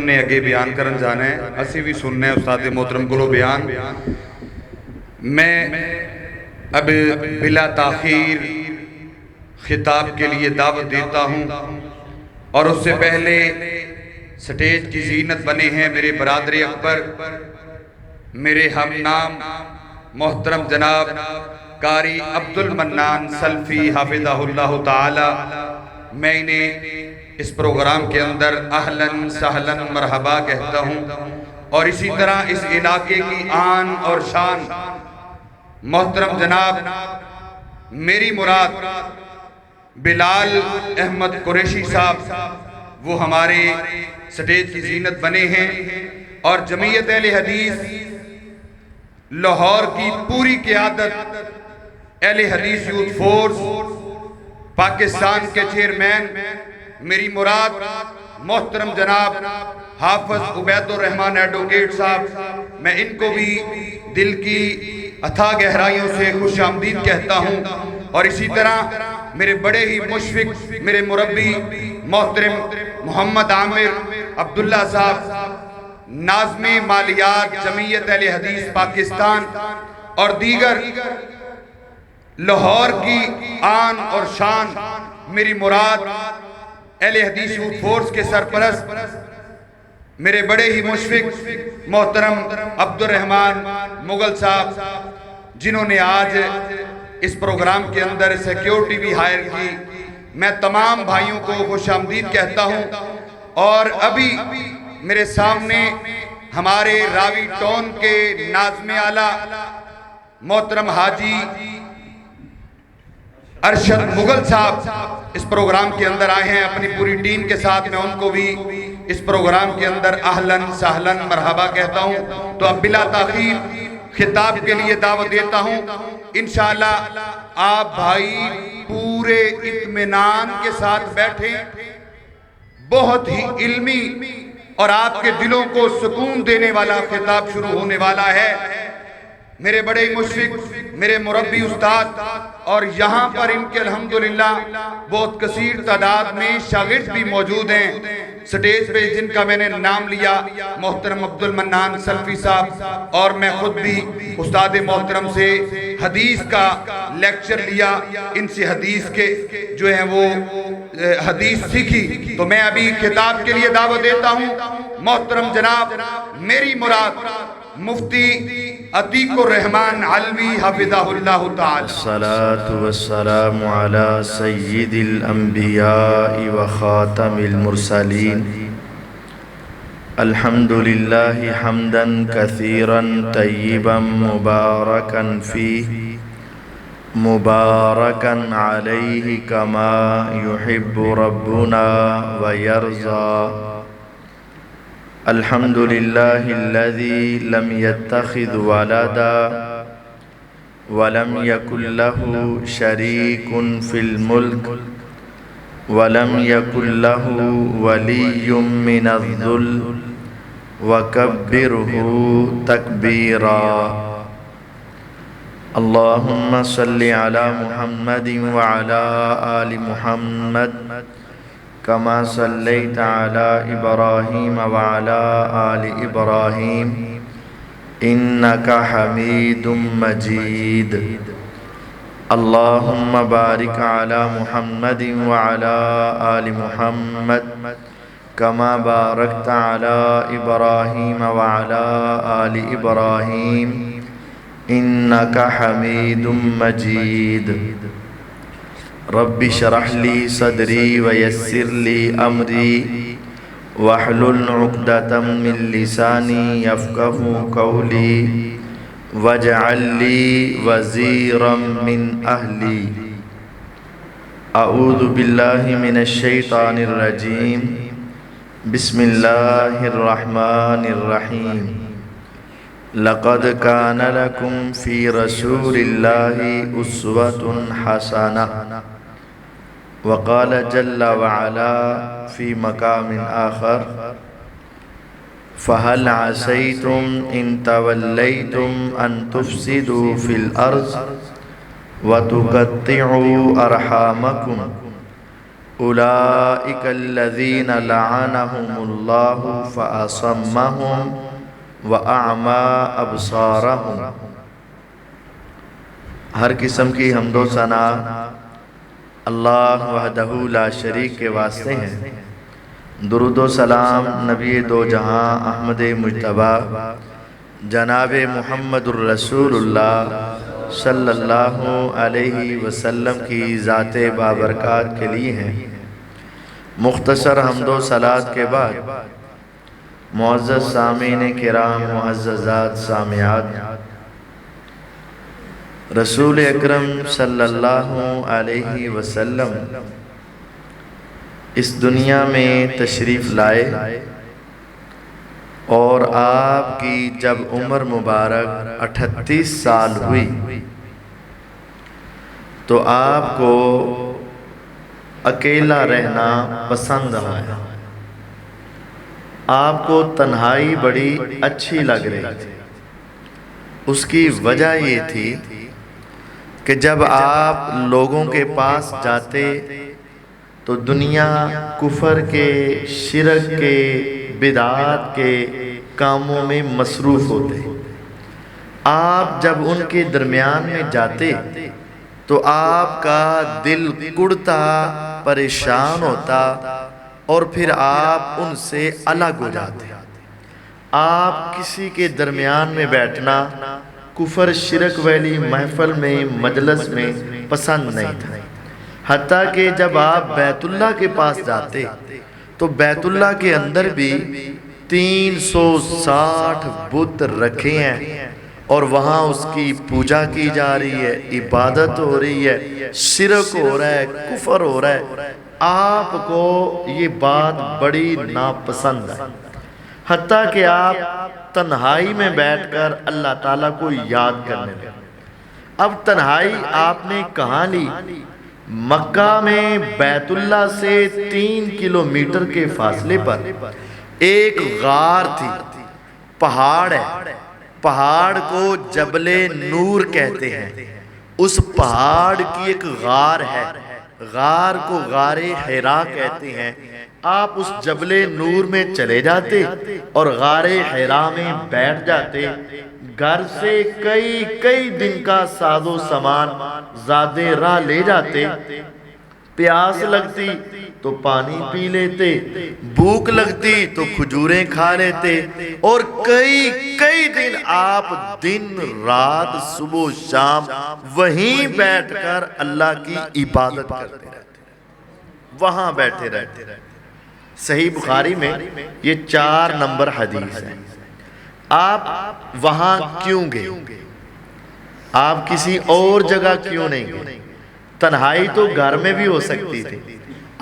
نے اگے بیان کرن جانا ہے، اسی بھی سننا ہے استاد محترم کو بیان۔ میں اب بلا تاخیر خطاب کے لیے دعوت دیتا ہوں، اور اس سے پہلے سٹیج کی زینت بنے ہیں میرے برادر اکبر، میرے ہم نام محترم جناب قاری عبد المنان سلفی حافظہ اللہ تعالی۔ میں انہیں اس پروگرام کے اندر اہلاً سہلاً مرحبا کہتا ہوں، اور اسی طرح اس علاقے کی آن اور شان محترم جناب میری مراد بلال احمد قریشی صاحب، وہ ہمارے سٹیج کی زینت بنے ہیں، اور جمعیت اہل حدیث لاہور کی پوری قیادت، اہل حدیث یوتھ فورس پاکستان کے چیئرمین میری مراد محترم جناب حافظ عبید الرحمن ایڈوکیٹ صاحب، میں ان کو بھی دل کی اتھا گہرائیوں سے خوش آمدید کہتا ہوں، اور اسی طرح میرے بڑے ہی مشفق میرے مربی محترم محمد عامر عبداللہ صاحب، ناظم مالیات جمعیت اہل حدیث پاکستان، اور دیگر لاہور کی آن اور شان میری مراد اہل حدیث یوتھ فورس کے سرپرست میرے بڑے ہی مشفق محترم عبد الرحمن مغل صاحب، جنہوں نے آج اس پروگرام کے اندر سیکیورٹی بھی ہائر کی۔ میں تمام بھائیوں کو خوش آمدید کہتا ہوں، اور ابھی میرے سامنے ہمارے راوی ٹون کے ناظم اعلیٰ محترم حاجی ارشد مغل صاحب اس پروگرام کے اندر آئے ہیں اپنی پوری ٹیم کے ساتھ۔ میں ان کو بھی اس پروگرام کے اندر اہلاً سہلاً مرحبا کہتا ہوں۔ تو اب بلا تاخیر خطاب کے لیے دعوت دیتا ہوں۔ انشاءاللہ آپ بھائی پورے اطمینان کے ساتھ بیٹھیں، بہت ہی علمی اور آپ کے دلوں کو سکون دینے والا خطاب شروع ہونے والا ہے۔ میرے بڑے مشفق میرے مربی استاد، اور یہاں پر ان کے الحمدللہ بہت کثیر تعداد میں شاگرد بھی موجود ہیں سٹیج پہ، جن کا میں نے نام لیا محترم عبد المنان سلفی صاحب، اور میں خود بھی استاد محترم سے حدیث کا لیکچر لیا، ان سے حدیث کے جو ہیں وہ حدیث سیکھی۔ تو میں ابھی خطاب کے لیے دعوت دیتا ہوں محترم جناب میری مراد مفتی عتیق الرحمن علوی حفظہ اللہ تعالی۔ الصلاة والسلام على سید الانبیاء وخاتم المرسلین، الحمد للہ حمدا کثیرا طیبا مبارکا فیہ مبارکا علیہ کما یحب ربنا ویرضى۔ الحمد للہ الذی لم يتخذ ولدا ولم يكن له شریک فی الملک ولم يكن له ولی من الذل وکبرہ تکبیرا۔ اللہم صل علی محمد وعلی آل محمد کما صلیت علی ابراہیم وعلی آل ابراہیم انکا حمید مجید۔ اللہم بارک علی محمد وعلی آل محمد کما بارکت علی ابراہیم وعلی آل ابراہیم انکا حمید مجید۔ رب اشرح لی صدری ویسر لی امری واحلل عقدۃ من لسانی یفقہوا قولی واجعل لی وزیرا من اہلی۔ اعوذ باللہ من الشیطان الرجیم، بسم اللہ الرحمن الرحیم۔ لقد کان لکم فی رسول اللہ اسوۃ حسنہ۔ وقال جل وعلا في مقام آخر فهل عسيتم إن توليتم أن تفسدوا في الأرض وتقطعوا أرحامكم اولئک الذین لعنہم اللہ فاصمہم واعمی ابصارہم۔ ہر قسم کی حمد و ثنا اللہ وحدہ لا شریک کے واسطے ہیں۔ درود و سلام نبی دو جہاں احمد مجتبی جناب محمد الرسول اللہ صلی اللہ علیہ وسلم کی ذات بابرکات کے لیے ہیں۔ مختصر حمد و صلات کے بعد معزز سامعین کرام، معززات سامعات، رسول اکرم صلی اللہ علیہ وسلم اس دنیا میں تشریف لائے اور آپ کی جب عمر مبارک 38 سال ہوئی تو آپ کو اکیلا رہنا پسند آیا۔ آپ کو تنہائی بڑی اچھی لگ رہی تھی۔ اس کی وجہ یہ تھی کہ جب آپ لوگوں کے پاس جاتے تو دنیا کفر کے، شرک کے، بدعات کے کاموں میں مصروف ہوتے۔ آپ جب ان کے درمیان میں جاتے تو آپ کا دل کڑتا، پریشان ہوتا اور پھر آپ ان سے الگ ہو جاتے۔ آپ کسی کے درمیان میں بیٹھنا کفر شرک والی محفل میں، مجلس میں پسند نہیں تھا۔ حتیٰ کہ جب آپ بیت اللہ کے پاس جاتے تو بیت اللہ کے اندر بھی 360 بت رکھے ہیں اور وہاں اس کی پوجا کی جا رہی ہے، عبادت ہو رہی ہے، شرک ہو رہا ہے، کفر ہو رہا ہے۔ آپ کو یہ بات بڑی ناپسند ہے، حتیٰ کہ آپ تنہائی میں بیٹھ کر اللہ تعالیٰ کو یاد کرنے لگے۔ اب تنہائی آپ نے کہاں لی؟ مکہ میں بیت اللہ سے 3 کلومیٹر کے فاصلے پر ایک غار تھی، پہاڑ ہے، پہاڑ کو جبل نور کہتے ہیں۔ اس پہاڑ کی ایک غار ہے، غار کو غار حرا کہتے ہیں۔ آپ اس جبل نور میں چلے جاتے اور غار حرا میں بیٹھ جاتے۔ گھر سے کئی دن کا ساز و سامان زاد راہ لے جاتے۔ پیاس لگتی تو پانی پی لیتے، بھوک لگتی تو کھجوریں کھا لیتے، اور کئی دن آپ دن رات صبح و شام وہیں بیٹھ کر اللہ کی عبادت کرتے رہتے، وہاں بیٹھے رہتے۔ صحیح بخاری میں یہ 4 نمبر حدیث ہے۔ آپ وہاں کیوں گئے؟ آپ کسی اور جگہ کیوں نہیں گئے؟ تنہائی تو گھر میں بھی ہو سکتی تھی،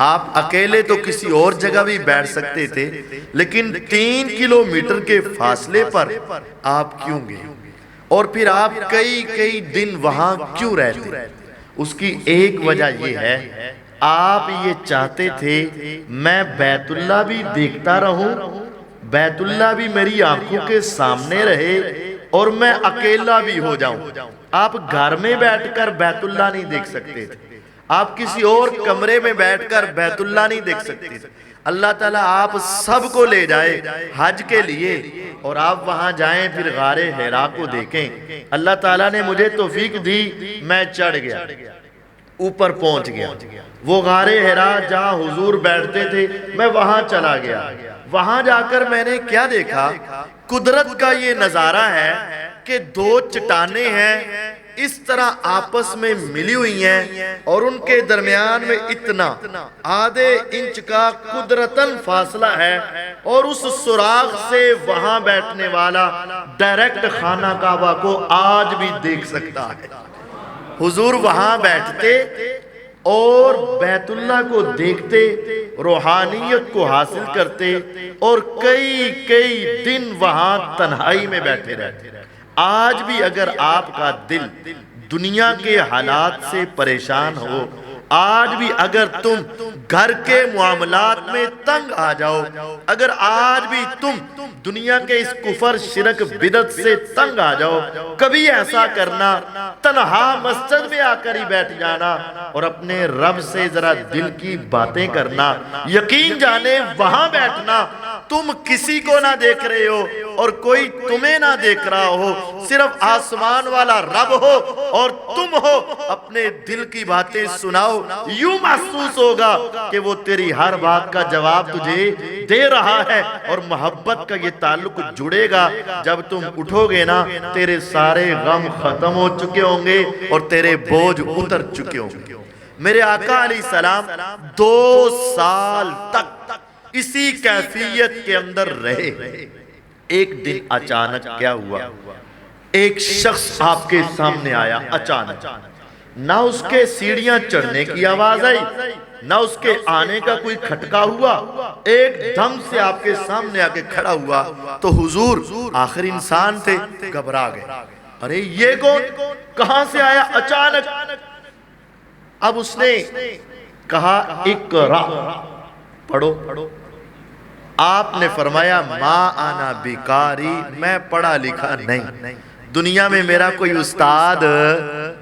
آپ اکیلے تو کسی اور جگہ بھی بیٹھ سکتے تھے، لیکن 3 کلومیٹر کے فاصلے پر آپ کیوں گئے؟ اور پھر آپ کئی دن وہاں کیوں رہتے؟ اس کی ایک وجہ یہ ہے، آپ یہ چاہتے تھے میں بیت اللہ بھی دیکھتا رہوں، بیت اللہ بھی میری آنکھوں کے سامنے رہے اور میں اکیلا بھی ہو جاؤں۔ آپ گھر میں بیٹھ کر بیت اللہ نہیں دیکھ سکتے تھے، آپ کسی اور کمرے میں بیٹھ کر بیت اللہ نہیں دیکھ سکتے تھے۔ اللہ تعالیٰ آپ سب کو لے جائے حج کے لیے اور آپ وہاں جائیں، پھر غار حرا کو دیکھیں۔ اللہ تعالیٰ نے مجھے توفیق دی، میں چڑھ گیا، اوپر پہنچ گیا۔ وہ غار حرا جہاں حضور بیٹھتے تھے میں وہاں چلا گیا۔ وہاں جا کر میں نے کیا دیکھا؟ قدرت کا یہ نظارہ ہے کہ 2 چٹانیں ہیں، اس طرح آپس میں ملی ہوئی ہیں اور ان کے درمیان میں اتنا آدھے انچ کا قدرتاً فاصلہ ہے، اور اس سوراخ سے وہاں بیٹھنے والا ڈائریکٹ خانہ کعبہ کو آج بھی دیکھ سکتا ہے۔ حضور وہاں بیٹھتے اور بیت اللہ کو دیکھتے، روحانیت کو حاصل کرتے اور کئی دن وہاں تنہائی میں بیٹھے رہتے۔ آج بھی اگر آپ کا دل دنیا کے حالات سے پریشان ہو، آج بھی اگر تم گھر کے معاملات میں تنگ آ جاؤ، اگر آج بھی تم دنیا کے اس کفر شرک بدعت سے تنگ آ جاؤ، کبھی ایسا کرنا تنہا مسجد میں آ کر ہی بیٹھ جانا اور اپنے رب سے ذرا دل کی باتیں کرنا، یقین جانے وہاں بیٹھنا، تم کسی کو نہ دیکھ رہے ہو اور کوئی تمہیں نہ دیکھ رہا ہو، صرف آسمان والا رب ہو اور تم ہو، اپنے دل کی باتیں سناؤ، یوں محسوس ہوگا کہ وہ تیری ہر بات کا جواب تجھے دے رہا ہے، اور محبت کا یہ تعلق جڑے گا۔ جب تم اٹھو گے نا، تیرے سارے غم ختم ہو چکے ہوں گے اور تیرے بوجھ اتر چکے ہوں گے۔ میرے آقا علیہ السلام 2 سال تک اسی کیفیت کے اندر رہے۔ ایک دن اچانک کیا ہوا، ایک شخص آپ کے سامنے آیا اچانک، نہ اس کے سیڑھیاں چڑھنے کی آواز آئی، نہ اس کے آنے کا کوئی کھٹکا ہوا، ایک دم سے آپ کے سامنے آ کے کھڑا ہوا تو حضور آخر انسان تھے، گھبرا گئے، ارے یہ کون، کہاں سے آیا اچانک؟ اب اس نے کہا اقرا، پڑھو۔ آپ نے فرمایا ما انا بیکاری، میں پڑھا لکھا نہیں، دنیا میں میرا کوئی استاد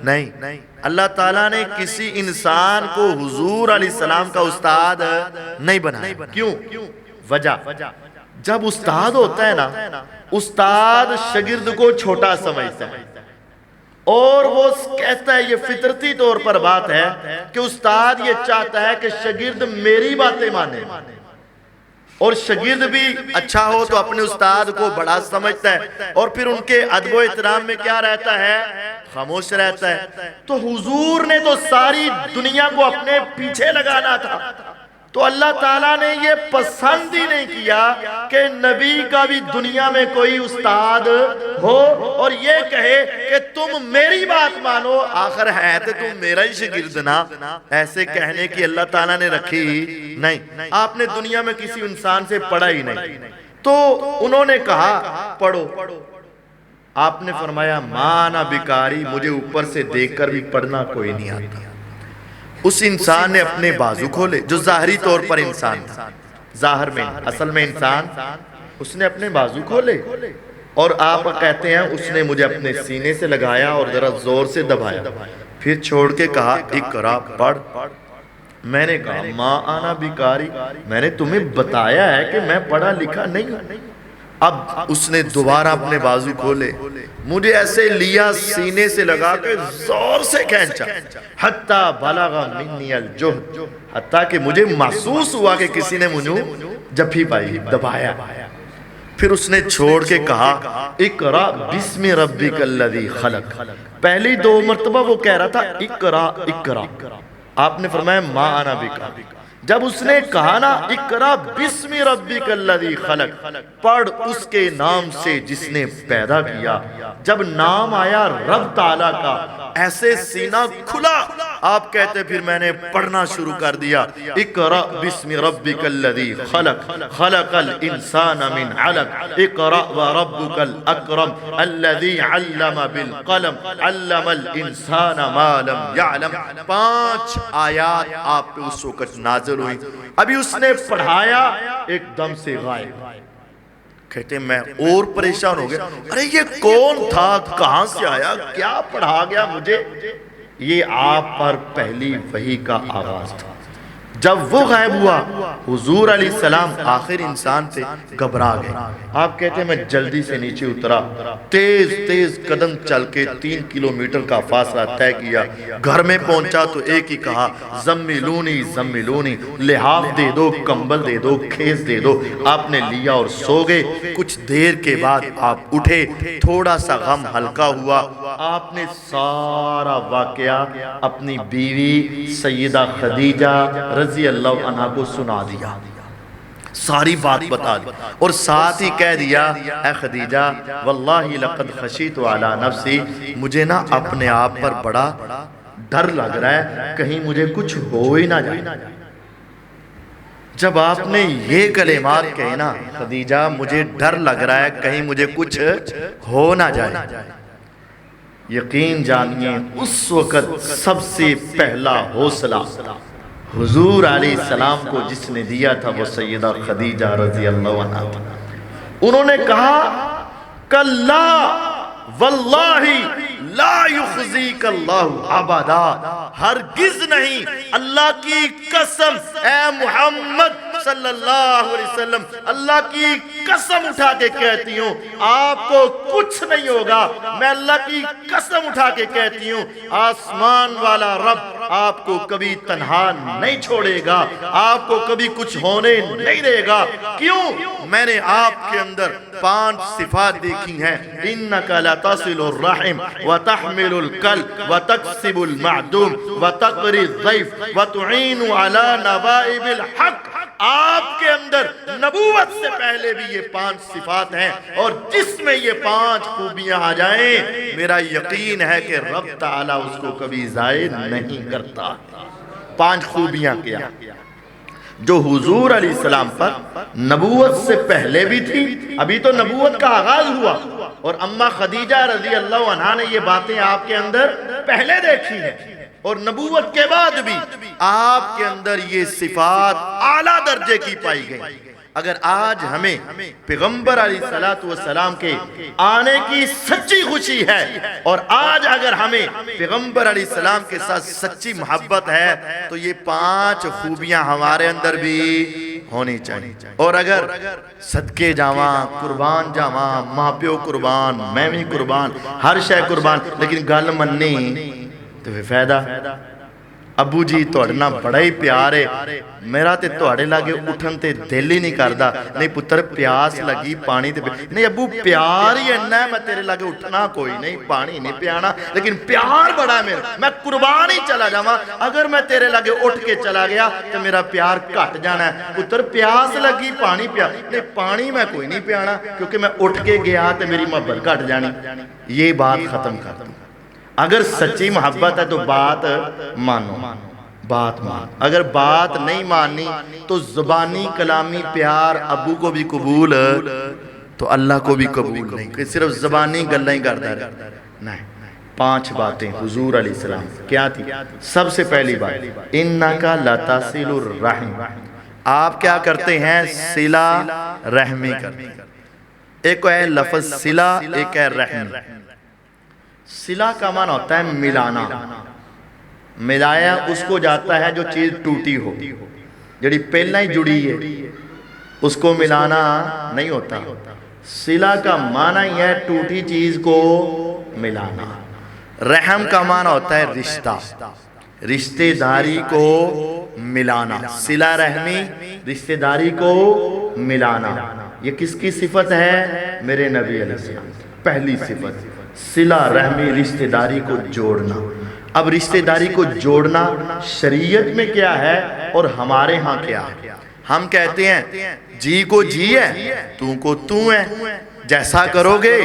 نہیں۔ اللہ تعالیٰ نے کسی انسان کو حضور علیہ السلام کا استاد نہیں بنایا۔ کیوں؟ وجہ، جب استاد ہوتا ہے نا، استاد شاگرد کو چھوٹا سمجھتا ہے اور وہ کہتا ہے، یہ فطرتی طور پر بات ہے کہ استاد یہ چاہتا ہے کہ شاگرد میری باتیں مانے، اور شاگرد بھی اچھا ہو تو اپنے استاد کو بڑا سمجھتا ہے اور پھر ان کے ادب و احترام میں کیا رہتا ہے، خاموش رہتا ہے۔ تو حضور نے تو ساری دنیا کو اپنے پیچھے لگانا تھا، تو اللہ تعالیٰ نے یہ پسند ہی نہیں کیا کہ نبی کا بھی دنیا میں کوئی استاد ہو اور یہ کہے کہ تم میری بات مانو، آخر ہے تو تم میرا ہی شاگرد نا، ایسے کہنے کی اللہ تعالیٰ نے رکھی نہیں۔ آپ نے دنیا میں کسی انسان سے پڑھا ہی نہیں، تو انہوں نے کہا پڑھو۔ آپ نے فرمایا مانا بیکاری، مجھے اوپر سے دیکھ کر بھی پڑھنا کوئی نہیں آتا۔ اس انسان نے اپنے بازو کھولے، جو ظاہری طور پر انسان تھا، ظاہر میں اصل میں انسان، اس نے اپنے بازو کھولے اور آپ کہتے ہیں اس نے مجھے اپنے سینے سے لگایا اور ذرا زور سے دبایا، پھر چھوڑ کے کہا اقرا، پڑھ۔ میں نے کہا ما انا بیکاری، میں نے تمہیں بتایا ہے کہ میں پڑھا لکھا نہیں ہوں۔ اب اس نے دوبارہ اپنے بازو کھولے، مجھے ایسے لیا، سینے سے لگا کے زور سے کھینچا، حتیٰ بلغ منی الجہد، حتیٰ کہ مجھے محسوس ہوا کہ کسی نے مجھے جپھی پائی، دبایا۔ پھر اس نے چھوڑ کے کہا اقرا بسم ربک الذی خلق، پہلی 2 مرتبہ وہ کہہ رہا تھا اقرا اقرا، آپ نے فرمایا ما انا بیکاری۔ جب اس نے کہا نا اقرا بسم ربک الذی خلق، پڑھ اس کے نام سے جس نے پیدا کیا، جب نام آیا رب تعالیٰ کا ایسے سینہ کھلا، آپ کہتے پھر میں نے پڑھنا شروع کر دیا، اقرا بسم ربک الذی خلق، خلق الانسان من علق، اقرا وربک الاکرم الذی علم بالقلم، علم الانسان ما لم یعلم۔ 5 آیات آپ پہ اس وقت نازل ہوئی، ابھی اس نے پڑھایا ایک دم سے غائب۔ کہتے ہیں میں اور پریشان ہو گیا، ارے یہ کون تھا، کہاں سے آیا، کیا پڑھا گیا مجھے؟ یہ آپ پر پہلی وحی کا آغاز تھا۔ جب وہ غائب ہوا، حضور علیہ السلام آخر انسان تھے، گھبرا گئے۔ آپ کہتے ہیں میں جلدی سے نیچے اترا، تیز تیز قدم چل کے 3 کلومیٹر کا فاصلہ طے کیا، گھر میں پہنچا تو ایک ہی کہا زملونی زملونی، لحاف دے دو، کمبل دے دو، کھیس دے دو۔ آپ نے لیا اور سو گئے۔ کچھ دیر کے بعد آپ اٹھے، تھوڑا سا غم ہلکا ہوا، آپ نے سارا واقعہ اپنی بیوی سیدہ خدیجہ رضی اللہ عنہ کو سنا دیا، ساری بات بتا دی، اور ساتھ ہی کہہ دیا اے خدیجہ واللہ لقد خشیت علی نفسی، مجھے نا اپنے آپ پر بڑا ڈر لگ رہا ہے، کہیں مجھے کچھ ہو ہی نہ جائے۔ جب آپ نے یہ کلمات کہے نا خدیجہ مجھے ڈر لگ رہا ہے کہیں مجھے کچھ ہو نہ جائے، یقین جانیے اس وقت سب سے پہلا حوصلہ حضور علیہ السلام کو جس نے دیا تھا وہ سیدہ خدیجہ رضی اللہ عنہا تھا۔ انہوں نے کہا کلا واللہ لا یخزیک اللہ ابدا، ہرگز نہیں، اللہ کی قسم اے محمد صلی اللہ علیہ وسلم، اللہ کی قسم اٹھا کے کہتی ہوں آپ کو کچھ نہیں ہوگا، میں اللہ کی قسم اٹھا کے کہتی ہوں آسمان والا رب آپ کو کبھی تنہا نہیں چھوڑے گا، آپ کو کبھی کچھ ہونے نہیں دے گا۔ کیوں؟ میں نے آپ کے اندر 5 صفات دیکھی ہیں، انکا لتصل الرحم وتحمل الکل وتکسب المعدوم وتقری الضیف وتعین علی نوائب الحق۔ آپ کے اندر نبوت سے پہلے بھی یہ 5 صفات ہیں، اور جس میں یہ 5 خوبیاں آ جائیں میرا یقین ہے کہ رب تعالیٰ اس کو کبھی ضائع نہیں کرتا۔ 5 خوبیاں کیا جو حضور علیہ السلام پر نبوت سے پہلے بھی تھی، ابھی تو نبوت کا آغاز ہوا، اور اماں خدیجہ رضی اللہ عنہا نے یہ باتیں آپ کے اندر پہلے دیکھی ہیں، اور نبوت کے بعد بھی آپ کے اندر یہ صفات اعلیٰ درجے کی پائی گئی۔ اگر آج ہمیں پیغمبر علیہ السلام کے آنے کی سچی خوشی ہے، اور آج اگر ہمیں پیغمبر علیہ السلام کے ساتھ سچی محبت ہے، تو یہ 5 خوبیاں ہمارے اندر بھی ہونی چاہیے۔ اور اگر صدقے جاواں، قربان جاواں، ماں پیو قربان، میں بھی قربان، ہر شے قربان، لیکن گل مننی تو پھر فائدہ۔ ابو جی توڑے نہ بڑا ہی پیار ہے، میرا تے توڑے لگے اٹھن تے دل ہی نہیں کردہ، نہیں پتر پیاس لگی پانی تے نہیں ابو پیار ہی ہے، میں تیرے لگے اٹھنا کوئی نہیں، پانی نہیں پیانا، لیکن پیار بڑا ہے میرا، میں قربان ہی چلا جاواں، اگر میں تیرے لگے اٹھ کے چلا گیا تو میرا پیار کٹ جانا ہے۔ پتر پیاس لگی پانی پیا، نہیں پانی میں کوئی نہیں پیانا، کیونکہ میں اٹھ کے گیا تو میری محبت کٹ جانی۔ یہ بات ختم کر دوں۔ اگر سچی محبت ہے تو بات مانو، بات مان، اگر بات نہیں مانی تو زبانی کلامی پیار ابو کو بھی قبول تو اللہ کو بھی قبول نہیں، کہ صرف زبانی گلیں کرتا رہے نہیں۔ 5 باتیں حضور علیہ السلام کیا تھی؟ سب سے پہلی بات انکا لتصل الرحم، آپ کیا کرتے ہیں؟ صلہ رحمی کرتے ہیں۔ ایک ہے لفظ صلہ، ایک ہے رحم۔ صلہ کا معنی ہوتا ہے ملانا، ملایا اس کو جاتا ہے جو چیز ٹوٹی ہو، جڑی پہلے ہی جڑی ہے اس کو ملانا نہیں ہوتا۔ صلہ کا معنی یہ ہے ٹوٹی چیز کو ملانا۔ رحم کا معنی ہوتا ہے رشتہ، رشتہ داری کو ملانا۔ صلہ رحمی رشتہ داری کو ملانا، یہ کس کی صفت ہے؟ میرے نبی علیہ السلام پہلی صفت صلہ رحمی، رشتہ داری کو جوڑنا۔ اب رشتہ داری کو جوڑنا شریعت میں کیا ہے اور ہمارے ہاں کیا ہے؟ ہم کہتے ہیں جی کو جی ہے، تو کو تو ہے، جیسا کرو گے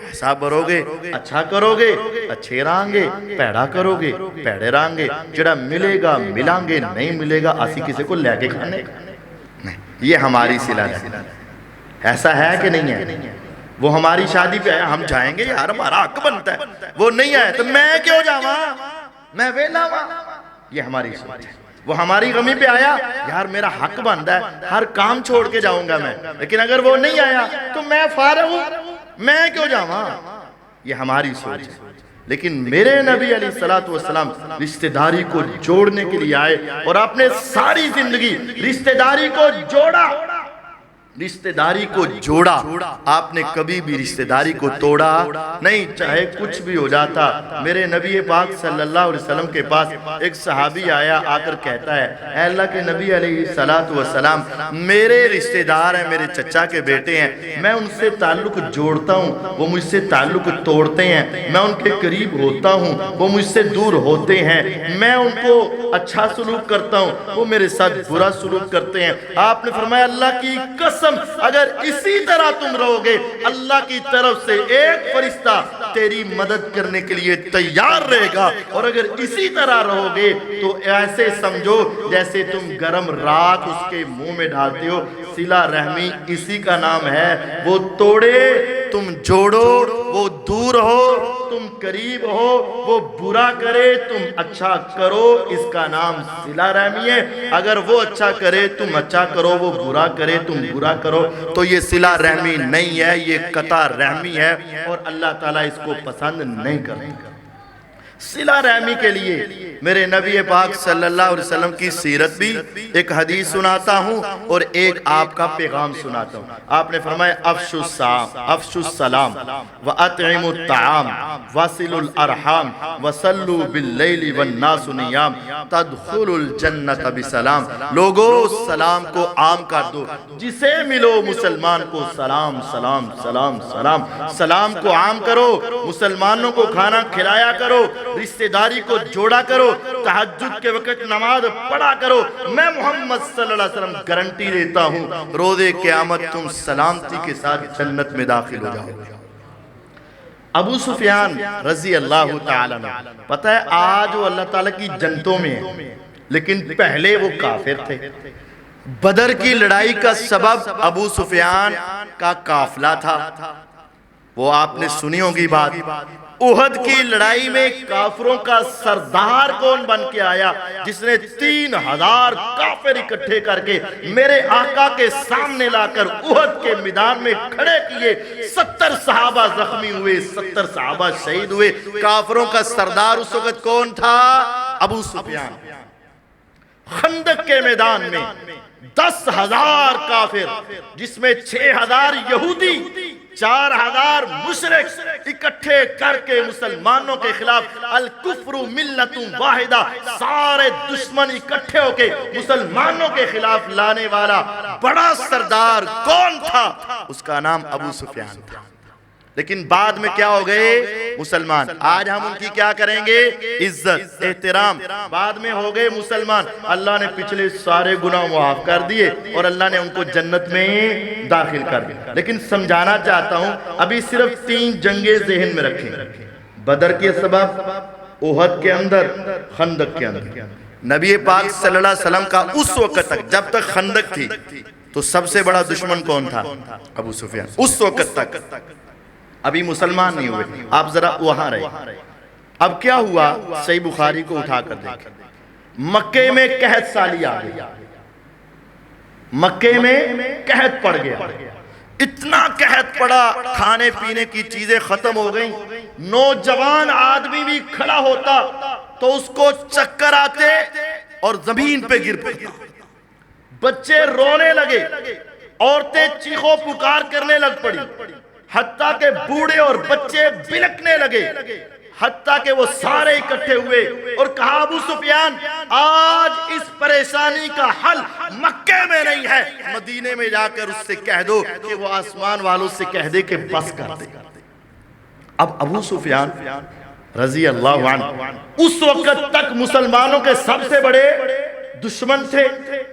ایسا برو گے، اچھا کرو گے اچھے رہاں گے، پیڑا کرو گے پیڑے رہاں گے، جڑا ملے گا ملیں گے، نہیں ملے گا اسی کسی کو لے کے کھانے نہیں۔ یہ ہماری صلہ ہے، ایسا ہے کہ نہیں ہے؟ وہ ہماری شادی پہ آیا، ہم جائیں گے یار ہمارا حق بنتا ہے، وہ نہیں آئے تو میں کیوں جاواں، میں ویلا ہوں۔ یہ ہماری سوچ ہے۔ وہ ہماری غمی پہ آیا، یار میرا حق بنتا ہے، ہر کام چھوڑ کے جاؤں گا میں، لیکن اگر وہ نہیں آیا تو میں فارغ ہوں، میں کیوں جاواں۔ یہ ہماری سوچ ہے۔ لیکن میرے نبی علیہ السلام رشتہ داری کو جوڑنے کے لیے آئے، اور آپ نے ساری زندگی رشتہ داری کو جوڑا، رشتہ داری کو جوڑا۔ آپ نے کبھی بھی رشتہ داری کو توڑا نہیں، چاہے کچھ بھی ہو جاتا۔ میرے نبی پاک صلی اللہ علیہ وسلم کے پاس ایک صحابی آیا، آ کر کہتا ہے اے اللہ کے نبی علیہ السلام، میرے رشتہ دار ہیں، میرے چچا کے بیٹے ہیں، میں ان سے تعلق جوڑتا ہوں، وہ مجھ سے تعلق توڑتے ہیں، میں ان کے قریب ہوتا ہوں، وہ مجھ سے دور ہوتے ہیں، میں ان کو اچھا سلوک کرتا ہوں، وہ میرے ساتھ برا سلوک کرتے ہیں۔ آپ نے فرمایا اللہ کی قسم اگر اسی طرح تم رہو گے، اللہ کی طرف سے ایک فرشتہ تیری مدد کرنے کے لیے تیار رہے گا، اور اگر اسی طرح رہو گے تو ایسے سمجھو جیسے تم گرم راکھ اس کے منہ میں ڈالتے ہو۔ صلہ رحمی اسی کا نام ہے، وہ توڑے تم جوڑو، وہ دور ہو، تم قریب ہو، وہ برا کرے تم اچھا کرو، اس کا نام صلہ رحمی ہے۔ اگر وہ اچھا کرے تم اچھا کرو، وہ برا کرے تم برا کرو، تو یہ صلہ رحمی نہیں ہے، یہ قطع رحمی ہے، اور اللہ تعالیٰ اس کو پسند نہیں کرتا۔ صلہ رحمی کے لیے میرے نبی پاک صلی اللہ علیہ وسلم کی سیرت بھی ایک حدیث سناتا ہوں اور ایک آپ کا پیغام سناتا ہوں۔ آپ نے فرمایا افشوا السلام وَأَطْعِمُوا الطَّعَامَ وَصِلُوا الْأَرْحَامَ وَصَلُّوا بِاللَّيْلِ وَالنَّاسُ نِيَامٌ تَدْخُلُوا الْجَنَّةَ بِسَلام۔ لوگو سلام کو عام کر دو، جسے ملو مسلمان کو سلام سلام سلام سلام، سلام کو عام کرو، مسلمانوں کو کھانا کھلایا کرو، رشتہ داری کو جوڑا کرو، تہجد کے وقت نماز پڑھا کرو۔ میں محمد صلی اللہ علیہ وسلم گارنٹی دیتا ہوں روز قیامت تم سلامتی کے ساتھ جنت میں داخل ہو جاؤ۔ ابو سفیان رضی اللہ تعالیٰ عنہ، پتہ ہے آج وہ اللہ تعالیٰ کی جنتوں میں ہے، لیکن پہلے وہ کافر تھے۔ بدر کی لڑائی کا سبب ابو سفیان کا قافلہ تھا، وہ آپ نے سنی ہوگی بات۔ احد کی لڑائی میں کافروں کا سردار کون بن کے آیا، جس نے 3000 کافر اکٹھے کر کے میرے آقا کے سامنے لا کر احد کے میدان میں کھڑے کیے۔ 70 صحابہ زخمی ہوئے، 70 صحابہ شہید ہوئے۔ کافروں کا سردار اس وقت کون تھا؟ ابو سفیان۔ خندق کے میدان میں 10,000 کافر، جس میں 6,000 یہودی، 4,000 مشرک اکٹھے کر کے مسلمانوں کے خلاف الکفر ملت واحدہ، سارے دشمن اکٹھے ہو کے مسلمانوں کے خلاف لانے والا بڑا سردار کون تھا؟ اس کا نام ابو سفیان تھا۔ لیکن بعد میں کیا ہو گئے؟ مسلمان۔ آج ہم ان کی کیا کریں گے؟ عزت احترام۔ بعد میں ہو گئے مسلمان، اللہ نے پچھلے سارے گناہ معاف کر دیے اور اللہ نے ان کو جنت میں داخل کر دیا۔ لیکن سمجھانا چاہتا ہوں، ابھی صرف 3 جنگیں ذہن میں رکھیں، بدر کے سبب، احد کے اندر، خندق کے اندر۔ نبی پاک صلی اللہ علیہ وسلم کا اس وقت تک، جب تک خندق تھی تو سب سے بڑا دشمن کون تھا؟ ابو سفیان۔ اس وقت تک ابھی مسلمان نہیں ہوئے، آپ ذرا وہاں رہے۔ اب کیا ہوا؟ صحیح بخاری کو اٹھا کر دیکھیں، مکے میں قحط سالی آ گئی، مکے میں قحط پڑ گیا، اتنا قحط پڑا، کھانے پینے کی چیزیں ختم ہو گئیں۔ نوجوان آدمی بھی کھڑا ہوتا تو اس کو چکر آتے اور زمین پہ گر پڑتا، بچے رونے لگے، عورتیں چیخو پکار کرنے لگ پڑی، حتیٰ کہ بوڑھے اور بچے بلکنے لگے، حتیٰ کہ وہ سارے اکٹھے ہوئے اور کہا ابو سفیان آج اس پریشانی کا حل مکے میں نہیں ہے، مدینے میں جا کر اس سے کہہ دو کہ وہ آسمان والوں سے کہہ دے کہ بس کر دے۔ اب ابو سفیان رضی اللہ عنہ اس وقت تک مسلمانوں کے سب سے بڑے دشمن تھے،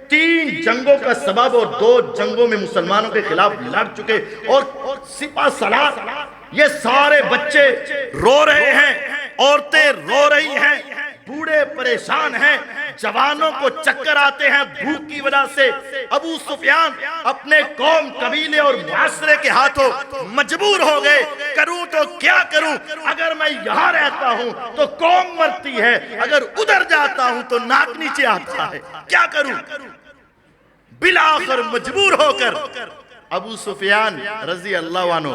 3 جنگوں کا سبب اور 2 جنگوں میں مسلمانوں کے خلاف لڑ چکے، اور سپہ سالار یہ سارے بچے رو رہے ہیں، عورتیں رو رہی ہیں، بوڑھے پریشان ہیں، جوانوں کو چکر آتے ہیں بھوک کی وجہ سے۔ ابو سفیان اپنے قوم، قبیلے اور معاشرے کے ہاتھوں مجبور ہو گئے، کروں تو کیا کروں؟ اگر میں یہاں رہتا ہوں تو قوم مرتی ہے، اگر ادھر جاتا ہوں تو ناک نیچے آتا ہے، کیا کروں؟ بالآخر مجبور ہو کر ابو سفیان رضی اللہ عنہ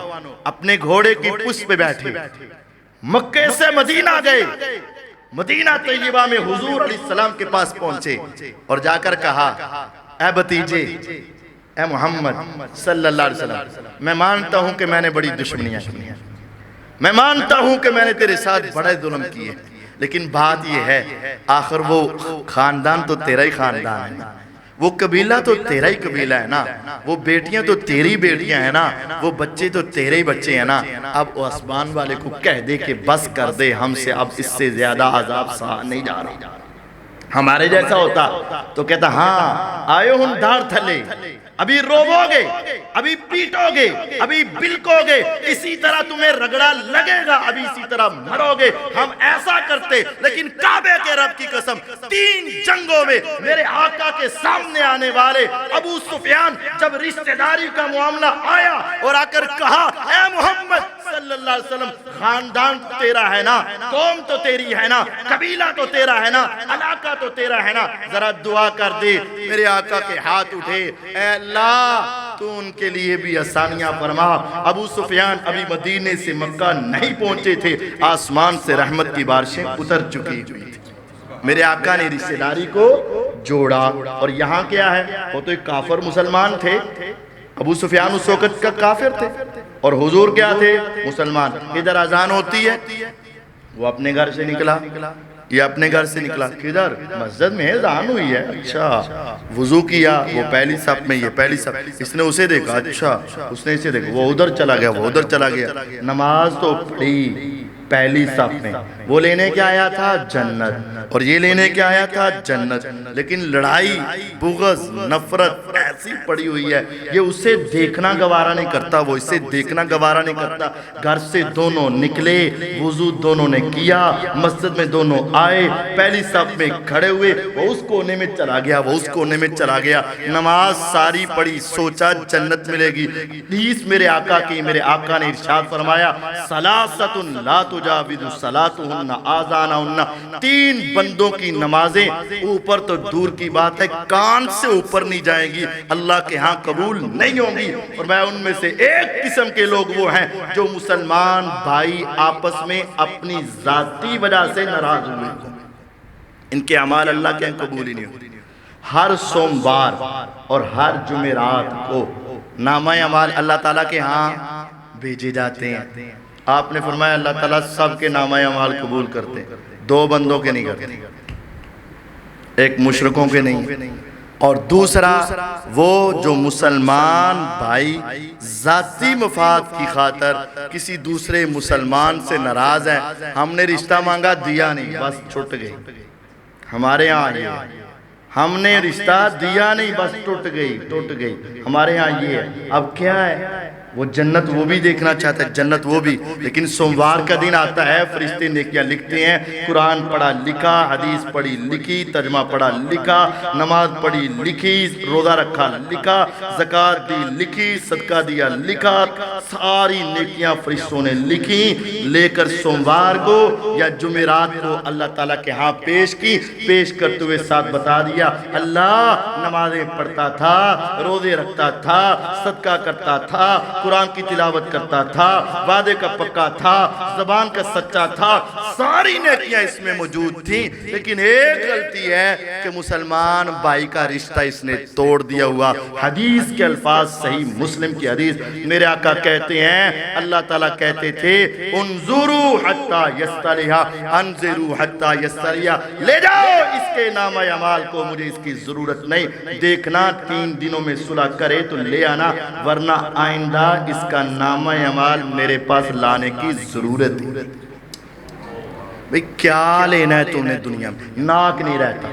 اپنے گھوڑے کی پشت پہ بیٹھے، مکے سے مدینہ گئے، مدینہ طیبہ میں حضور علیہ السلام کے پاس پہنچے اور جا کر کہا اے بھتیجے، اے محمد صلی اللہ علیہ وسلم، میں مانتا ہوں کہ میں نے بڑی دشمنیاں کی ہیں، میں مانتا ہوں کہ میں نے تیرے ساتھ بڑے ظلم کیے، لیکن بات یہ ہے آخر وہ خاندان تو تیرا ہی خاندان ہے، وہ قبیلہ تو تیرا ہی قبیلہ ہے نا، وہ بیٹیاں تو تیری بیٹیاں ہیں نا، وہ بچے تو تیرے ہی بچے ہیں نا۔ اب آسمان والے کو کہہ دے کہ بس کر دے، ہم سے اب اس سے زیادہ عذاب سہا نہیں جا رہا۔ ہمارے جیسا ہوتا تو کہتا ہاں آئے ہم دھار تھلے، ابھی روو گے، ابھی پیٹو گے، ابھی بلکو گے، اسی طرح تمہیں رگڑا لگے گا، ابھی اسی طرح مرو گے، ہم ایسا کرتے۔ لیکن کعبے کے رب کی قسم 3 جنگوں میں میرے آقا کے سامنے آنے والے ابو سفیان جب رشتہ داری کا معاملہ آیا اور آ کر کہا اے محمد صلی صلی اللہ علیہ وسلم خاندان تو تیرا ہے نا، قوم تو تیری ہے نا، قبیلہ تو تیرا ہے نا، علاقہ تو تیرا ہے نا، ذرا دعا کر دے۔ میرے آقا کے ہاتھ اٹھے، اے اللہ تو ان کے لیے بھی آسانیاں فرما۔ ابو سفیان ابھی مدینے سے مکہ نہیں پہنچے تھے، آسمان سے رحمت کی بارشیں اتر چکی ہوئی تھی۔ میرے آقا نے رشتہ داری کو جوڑا، اور یہاں کیا ہے، وہ تو ایک کافر مسلمان تھے، ابو سفیان اس وقت کا کافر تھے، اور حضور کیا تھے، مسلمان۔ ادھر اذان ہوتی ہے، وہ اپنے گھر سے نکلا، یہ اپنے گھر سے نکلا، کدھر، مسجد میں اذان ہوئی ہے، اچھا وضو کیا، وہ پہلی صف میں، یہ پہلی صف، اس نے اسے دیکھا، اچھا اس نے اسے دیکھا، وہ ادھر چلا گیا، وہ ادھر چلا گیا، نماز تو پڑھی پہلی صف میں۔ وہ لینے کیا آیا تھا، جنت، اور یہ لینے کیا آیا تھا، جنت، لیکن لڑائی، بغض، نفرت ایسی پڑی ہوئی ہے، یہ اسے دیکھنا گوارا نہیں کرتا، وہ اسے دیکھنا گوارا نہیں کرتا۔ گھر سے دونوں نکلے، وضو دونوں نے کیا، مسجد میں دونوں آئے، پہلی صف میں کھڑے ہوئے، وہ اس کونے میں چلا گیا، وہ اس کونے میں چلا گیا، نماز ساری پڑھی، سوچا جنت ملے گی۔ حدیث میرے آقا کی، میرے آقا نے ارشاد فرمایا، ثلاثۃ لا تجاوز صلاتہن آذانہن، تین بندوں کی نمازیں اوپر تو دور کی بات ہے، کان سے اوپر نہیں جائیں گی، اللہ کے ہاں قبول نہیں ہوں گی۔ اور میں ان میں سے ایک قسم کے لوگ وہ ہیں جو مسلمان بھائی آپس میں اپنی ذاتی وجہ سے ناراض ہوئے، ان کے اعمال اللہ کے ہاں قبول ہی نہیں ہوتے۔ ہر سوموار اور ہر جمعرات کو نامہ اعمال اللہ تعالیٰ کے ہاں بھیجے جاتے ہیں۔ آپ نے فرمایا اللہ تعالیٰ سب کے نامہ اعمال قبول کرتے ہیں، دو بندوں کے نہیں کرتے، ایک مشرکوں کے نہیں، اور دوسرا وہ جو مسلمان بھائی ذاتی مفاد کی خاطر کسی دوسرے مسلمان سے ناراض ہیں، ہم نے رشتہ مانگا دیا نہیں، بس چھٹ گئی۔ ہمارے ہاں یہ ہے، ہم نے رشتہ دیا نہیں، بس ٹوٹ گئی، ہمارے ہاں یہ ہے۔ اب کیا ہے، وہ جنت وہ بھی دیکھنا چاہتا ہے، جنت وہ بھی، لیکن سوموار کا دن آتا ہے، فرشتے نیکیاں لکھتے ہیں، قرآن پڑھا لکھا، حدیث پڑھی لکھی، ترجمہ پڑھا لکھا، نماز پڑھی لکھی، روزہ رکھا لکھا، زکوٰۃ دی لکھی، صدقہ دیا لکھا، ساری نیکیاں فرشتوں نے لکھی، لے کر سوموار کو یا جمعرات کو اللہ تعالیٰ کے ہاں پیش کی، پیش کرتے ہوئے ساتھ بتا دیا، اللہ نمازیں پڑھتا تھا، روزے رکھتا تھا، صدقہ کرتا تھا، قرآن کی تلاوت کرتا تھا، وعدے کا پکا تھا، زبان کا سچا تھا، ساری نیکیاں اس میں موجود تھیں، لیکن ایک غلطی ہے کہ مسلمان بھائی کا رشتہ اس نے توڑ دیا ہوا۔ حدیث کے الفاظ صحیح مسلم کی حدیث، میرے آقا کہتے ہیں، اللہ تعالیٰ کہتے تھے انظروا حتی یستلیھا، انظروا حتی یستلیھا، لے جاؤ اس کے نامہ اعمال کو، مجھے اس کی ضرورت نہیں، دیکھنا 3 دنوں میں صلح کرے تو لے آنا، ورنہ آئندہ اس کا نامہ اعمال میرے پاس لانے کی ضرورت ہے۔ بھئی کیا لینا ہے تم نے دنیا میں، ناک نہیں رہتا،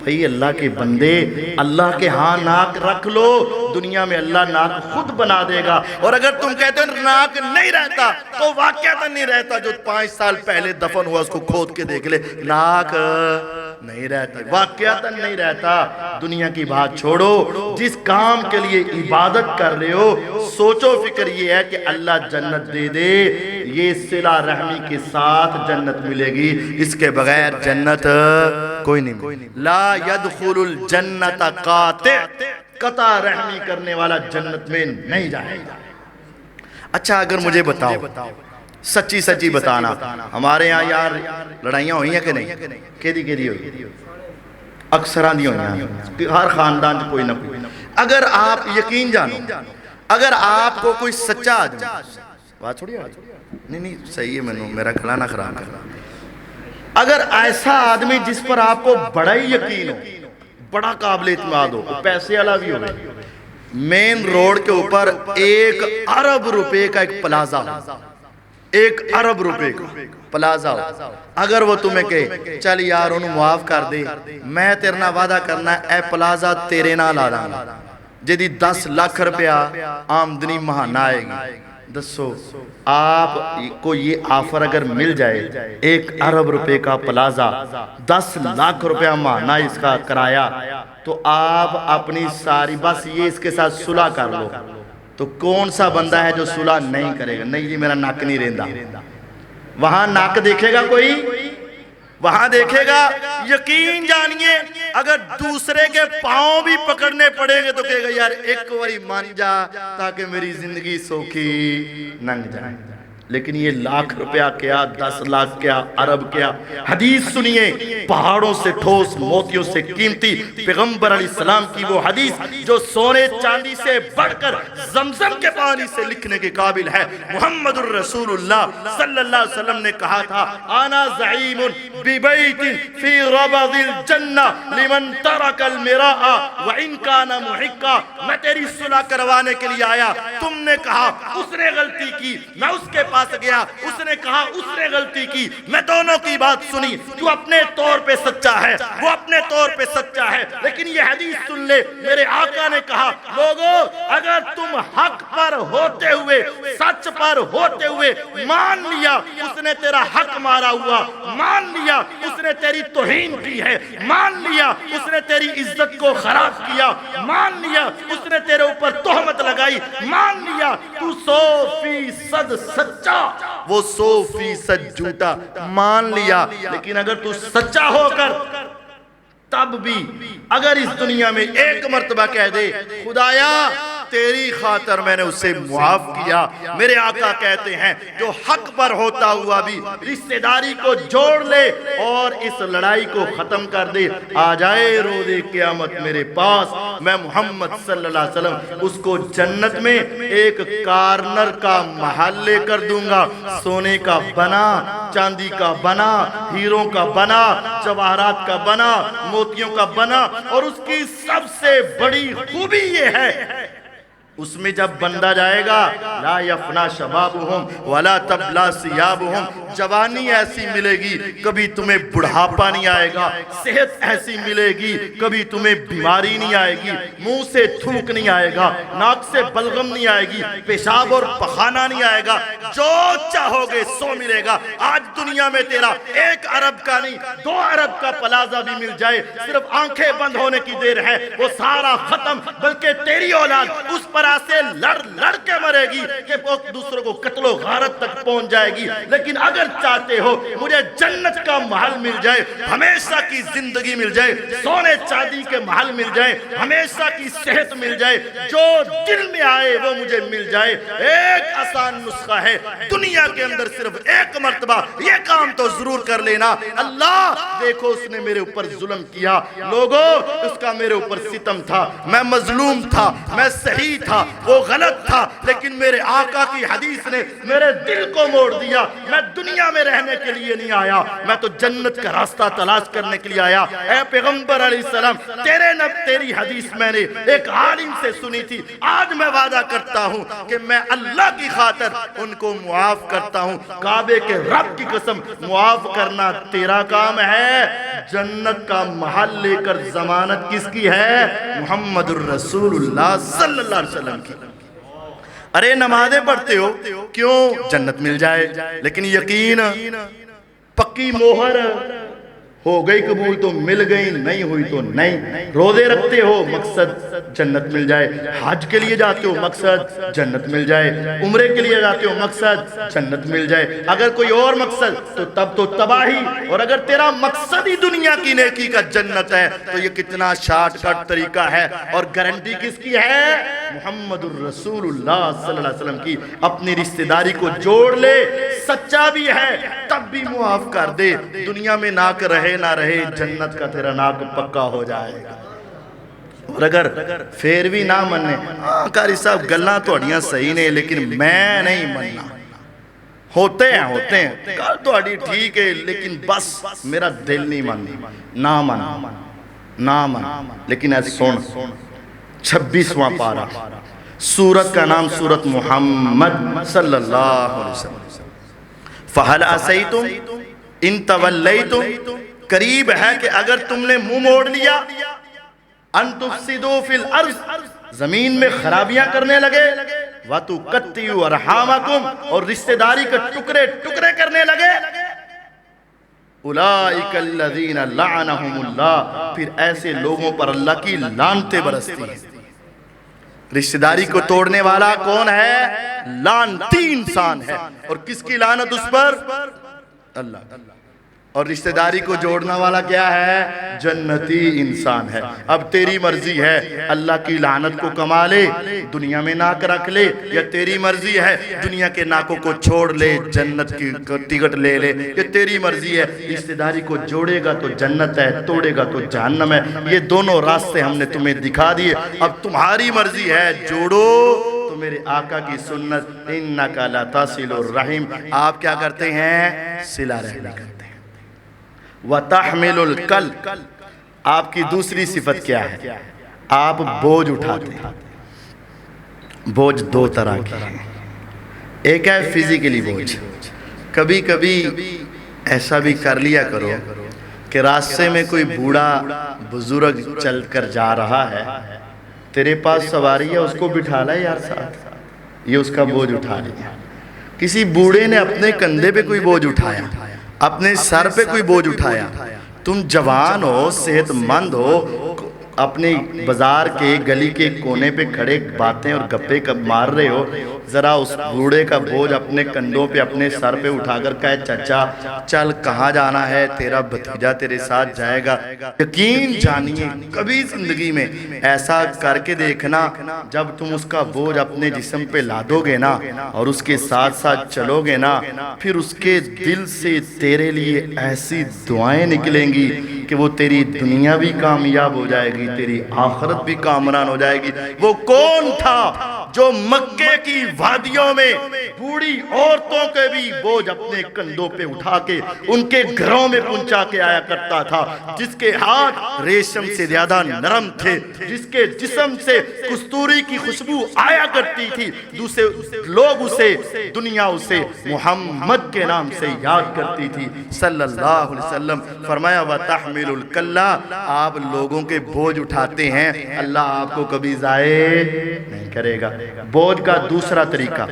بھئی اللہ کے بندے، اللہ کے ہاں ناک رکھ لو، دنیا میں اللہ ناک خود بنا دے گا۔ اور اگر تم کہتے ہو ناک نہیں رہتا تو واقعہ نہیں رہتا، جو 5 سال پہلے دفن ہوا اس کو کھود کے دیکھ لے، ناک نہیں رہتا، واقعہ نہیں رہتا۔ دنیا کی بات چھوڑو، جس کام کے لیے عبادت کر رہے ہو، سوچو فکر یہ ہے کہ اللہ جنت دے دے، یہ صلہ رحمی کے ساتھ جنت ملے گی، اس کے بغیر جنت کوئی نہیں۔ لا يدخل الجنت قاطع، قطع رحمی کرنے والا جنت میں نہیں جائے گا۔ اچھا اگر مجھے بتاؤ، سچی سچی بتانا، ہمارے ہاں یار لڑائیاں ہوئی ہیں کہ نہیں؟ کیدی ہوئی؟ اکثران دی ہوئی ہیں، ہر خاندان سے کوئی نہ کوئی۔ اگر آپ یقین جانو، اگر آپ کو کوئی سچا آدمی، بات چھوڑی نہیں صحیح ہے، میرا گلا نہ خراب کر، اگر ایسا آدمی جس پر آپ کو بڑا ہی یقین ہو، بڑا قابل اعتماد ہو، پیسے والا بھی ہو، مین روڈ کے اوپر 1 ارب روپے کا ایک پلازا ہو، 1 ارب روپے کا پلازا ہو، اگر وہ تمہیں کہے چل یار انہوں معاف کر دے، میں تیرے نہ وعدہ کرنا اے پلازا تیرے نہ لا داں جدی 10 لاکھ روپیہ آمدنی مہانہ آئے گی، دسو آپ کو یہ آفر اگر مل جائے 1 ارب روپے کا پلازا، 10 لاکھ روپیہ مہانہ اس کا کرایہ، تو آپ اپنی ساری بس یہ اس کے ساتھ صلح کر لو، تو کون سا بندہ ہے جو صلح نہیں کرے گا؟ نہیں جی میرا ناک نہیں ریندا، وہاں ناک دیکھے گا کوئی؟ وہاں دیکھے گا؟ یقین جانیے اگر دوسرے کے پاؤں بھی پکڑنے پڑے گے تو کہے گا یار ایک واری مان جا تاکہ میری زندگی سوکھی ننگ جائے۔ لیکن یہ لاکھ روپیہ کیا، 10 لاکھ کیا، عرب کیا؟ حدیث سنیے، پہاڑوں سے ٹھوس موتیوں سے قیمتی پیغمبر علیہ السلام کی وہ حدیث جو سونے چاندی سے بڑھ کر زمزم کے پانی سے لکھنے کے قابل ہے۔ محمد الرسول اللہ صلی اللہ علیہ وسلم نے کہا تھا انا زعیم ببیت فی ربض الجنہ لمن ترک المراء وان کان محقا۔ میں تیری صلح کروانے کے لیے آیا، تم نے کہا اس نے غلطی کی، میں اس کے پاس گیا، اس نے کہا اس نے غلطی کی، میں دونوں کی بات سنی، تو اپنے طور پہ سچا ہے، وہ اپنے طور پہ سچا ہے، لیکن یہ حدیث سن لے، میرے آقا نے کہا لوگو اگر تم حق پر ہوتے ہوئے، سچ پر ہوتے ہوئے مان لیا اس نے تیرا حق مارا ہوا، مان لیا اس نے تیری توہین کی ہے، مان لیا اس نے تیری عزت کو خراب کیا، مان لیا اس نے تیرے اوپر تہمت لگائی، مان لیا تو 100% سچا، وہ 100% جھوٹا، مان لیا۔ لیکن اگر تو سچا ہو کر تب بھی اگر اس دنیا میں ایک مرتبہ کہہ دے خدایا تیری خاطر میں نے اسے معاف کیا، میرے آقا کہتے ہیں جو حق پر ہوتا ہوا بھی رشتہ داری کو جوڑ لے اور اس لڑائی کو ختم کر دے، آ جائے روز قیامت میرے پاس، میں محمد صلی اللہ علیہ وسلم اس کو جنت میں ایک کارنر کا محل لے کر دوں گا، سونے کا بنا، چاندی کا بنا، ہیروں کا بنا، جواہرات کا بنا، موتیوں کا بنا، اور اس کی سب سے بڑی خوبی یہ ہے اس میں جب بندہ جائے گا لا یفنا شبابہم ولا تبلا ثیابہم، جوانی ایسی ملے گی کبھی تمہیں بڑھاپا نہیں آئے گا، صحت ایسی ملے گی کبھی تمہیں بیماری نہیں آئے گی، منہ سے تھوک نہیں آئے گا، ناک سے بلغم نہیں آئے گی، پیشاب اور پخانہ نہیں آئے گا، جو چاہو گے سو ملے گا۔ آج دنیا میں تیرا 1 ارب کا نہیں 2 ارب کا پلازہ بھی مل جائے، صرف آنکھیں بند ہونے کی دیر ہے، وہ سارا ختم، بلکہ تیری اولاد اس پر سے لڑ لڑ کے مرے گی کہ وہ دوسروں کو قتل و غارت تک پہنچ جائے گی۔ لیکن اگر چاہتے ہو مجھے جنت کا محل مل جائے، ہمیشہ کی زندگی مل جائے، سونے چاندی کے محل مل جائے، ہمیشہ کی صحت مل جائے، جو دل میں آئے وہ مجھے مل جائے، ایک آسان نسخہ ہے، دنیا کے اندر صرف 1 مرتبہ یہ کام تو ضرور کر لینا۔ اللہ دیکھو اس نے میرے اوپر ظلم کیا، لوگوں اس کا میرے اوپر ستم تھا، میں مظلوم تھا، میں صحیح تھا، وہ غلط تھا، لیکن میرے آقا کی حدیث نے میرے دل کو موڑ دیا، میں دنیا میں رہنے کے لیے نہیں آیا، میں تو جنت کا راستہ تلاش کرنے کے لیے آیا۔ اے پیغمبر علیہ السلام تیری حدیث میں نے ایک عالم سے سنی تھی، آج میں وعدہ کرتا ہوں کہ میں اللہ کی خاطر ان کو معاف کرتا ہوں، کعبے کے رب کی قسم معاف کرنا تیرا کام ہے، جنت کا محل لے کر ضمانت کس کی ہے؟ محمد الرسول اللہ صلی اللہ علیہ وسلم کی۔ ارے نمازیں پڑھتے ہو کیوں؟ جنت مل جائے، لیکن یقین پکی موہر ہو گئی قبول تو مل گئی، نہیں ہوئی تو نہیں۔ روزے رکھتے ہو مقصد جنت مل جائے، حج کے لیے جاتے ہو مقصد جنت مل جائے، عمرے کے لیے جاتے ہو مقصد جنت مل جائے، اگر کوئی اور مقصد تو تب تو تباہی، اور اگر تیرا مقصد ہی دنیا کی نیکی کا جنت ہے تو یہ کتنا شارٹ کٹ طریقہ ہے، اور گارنٹی کس کی ہے؟ محمد الرسول اللہ صلی اللہ علیہ وسلم کی۔ اپنی رشتہ داری کو جوڑ لے، سچا بھی ہے تب بھی معاف کر دے، دنیا میں ناک رہے نہ رہے جنت کا تیرا ناک پکا ہو جائے گا۔ اور اگر پھر بھی نہ مننے، قاری صاحب گلاں توڑیاں صحیح نے لیکن میں نہیں مننا، ہوتے ہیں گل توڑی ٹھیک ہے لیکن بس میرا دل نہیں مننا، نہ من۔ لیکن ایسے سن 26واں پارہ، سورت کا نام سورت محمد صلی اللہ علیہ وسلم۔ فَهَلْ عَسَيْتُمْ إِن تَوَلَّيْتُمْ، قریب ہے کہ اگر تم نے منہ موڑ لیا، ان تفسدوا فی الارض، زمین میں خرابیاں کرنے لگے، وَتُقَطِّعُوا أَرْحَامَكُمْ، اور رشتہ داری کے ٹکڑے ٹکڑے کرنے لگے، اولئک الذین لعنہم اللہ، پھر ایسے لوگوں پر اللہ کی لعنتیں برستی ہیں۔ رشتہ داری کو توڑنے والا کون ہے؟ لعنتی انسان ہے. اور کس کی لعنت اس پر؟ اللہ. اور رشتہ داری کو جوڑنا والا کیا ہے؟ جنتی انسان ہے. اب تیری مرضی ہے اللہ کی لعنت کو کما لے, دنیا میں ناک رکھ لے, یا تیری مرضی ہے دنیا کے ناکوں کو چھوڑ لے, جنت کی ٹکٹ لے لے. یہ تیری مرضی ہے. رشتہ داری کو جوڑے گا تو جنت ہے, توڑے گا تو جہنم ہے. یہ دونوں راستے ہم نے تمہیں دکھا دیے. اب تمہاری مرضی ہے, جوڑو تو میرے آقا کی سنت انکا لا تصل الرحم, آپ کیا کرتے ہیں؟ صلہ رحمی کرتے ہیں. وَتَحْمِلُ الْقَلْبِ, آپ کی دوسری صفت کیا ہے؟ آپ بوجھ اٹھاتے ہیں. بوجھ دو طرح کے ہیں. ایک ہے فزیکلی بوجھ. کبھی کبھی ایسا بھی کر لیا کرو کہ راستے میں کوئی بوڑھا بزرگ چل کر جا رہا ہے, تیرے پاس سواری ہے, اس کو بٹھا لا یار ساتھ, یہ اس کا بوجھ اٹھا لیا. کسی بوڑھے نے اپنے کندھے پہ کوئی بوجھ اٹھایا, اپنے سر پہ کوئی بوجھ اٹھایا. تم جوان ہو, صحت مند ہو, اپنے بازار کے گلی کے کونے پہ کھڑے باتیں اور گپے مار رہے ہو, ذرا اس بوڑھے کا بوجھ اپنے کندھوں پہ اپنے سر پہ اٹھا کر کہے چچا چل کہاں جانا ہے, تیرا بھتیجا تیرے ساتھ جائے گا. یقین جانیے کبھی زندگی میں ایسا کر کے دیکھنا, جب تم اس کا بوجھ اپنے جسم پہ لادو گے نا اور اس کے ساتھ ساتھ چلو گے نا, پھر اس کے دل سے تیرے لیے ایسی دعائیں نکلیں گی کہ وہ تیری دنیا بھی کامیاب ہو جائے گی, تیری آخرت بھی کامران ہو جائے گی. وہ کون تھا جو مکے کی وادیوں میں بوڑھی عورتوں کے بھی بوجھ اپنے کندھوں پہ اٹھا کے ان کے گھروں میں پہنچا کے آیا کرتا تھا, جس کے ہاتھ ریشم سے زیادہ نرم تھے, جس کے جسم سے کستوری کی خوشبو آیا کرتی تھی, دوسرے لوگ اسے, دنیا اسے محمد کے نام سے یاد کرتی تھی صلی اللہ علیہ وسلم. فرمایا وَتَحْمِلُ الْكَلَّ, آپ لوگوں کے بوجھ اٹھاتے ہیں, اللہ آپ کو کبھی ضائع نہیں کرے گا. بوجھ کا دوسرا طریقہ,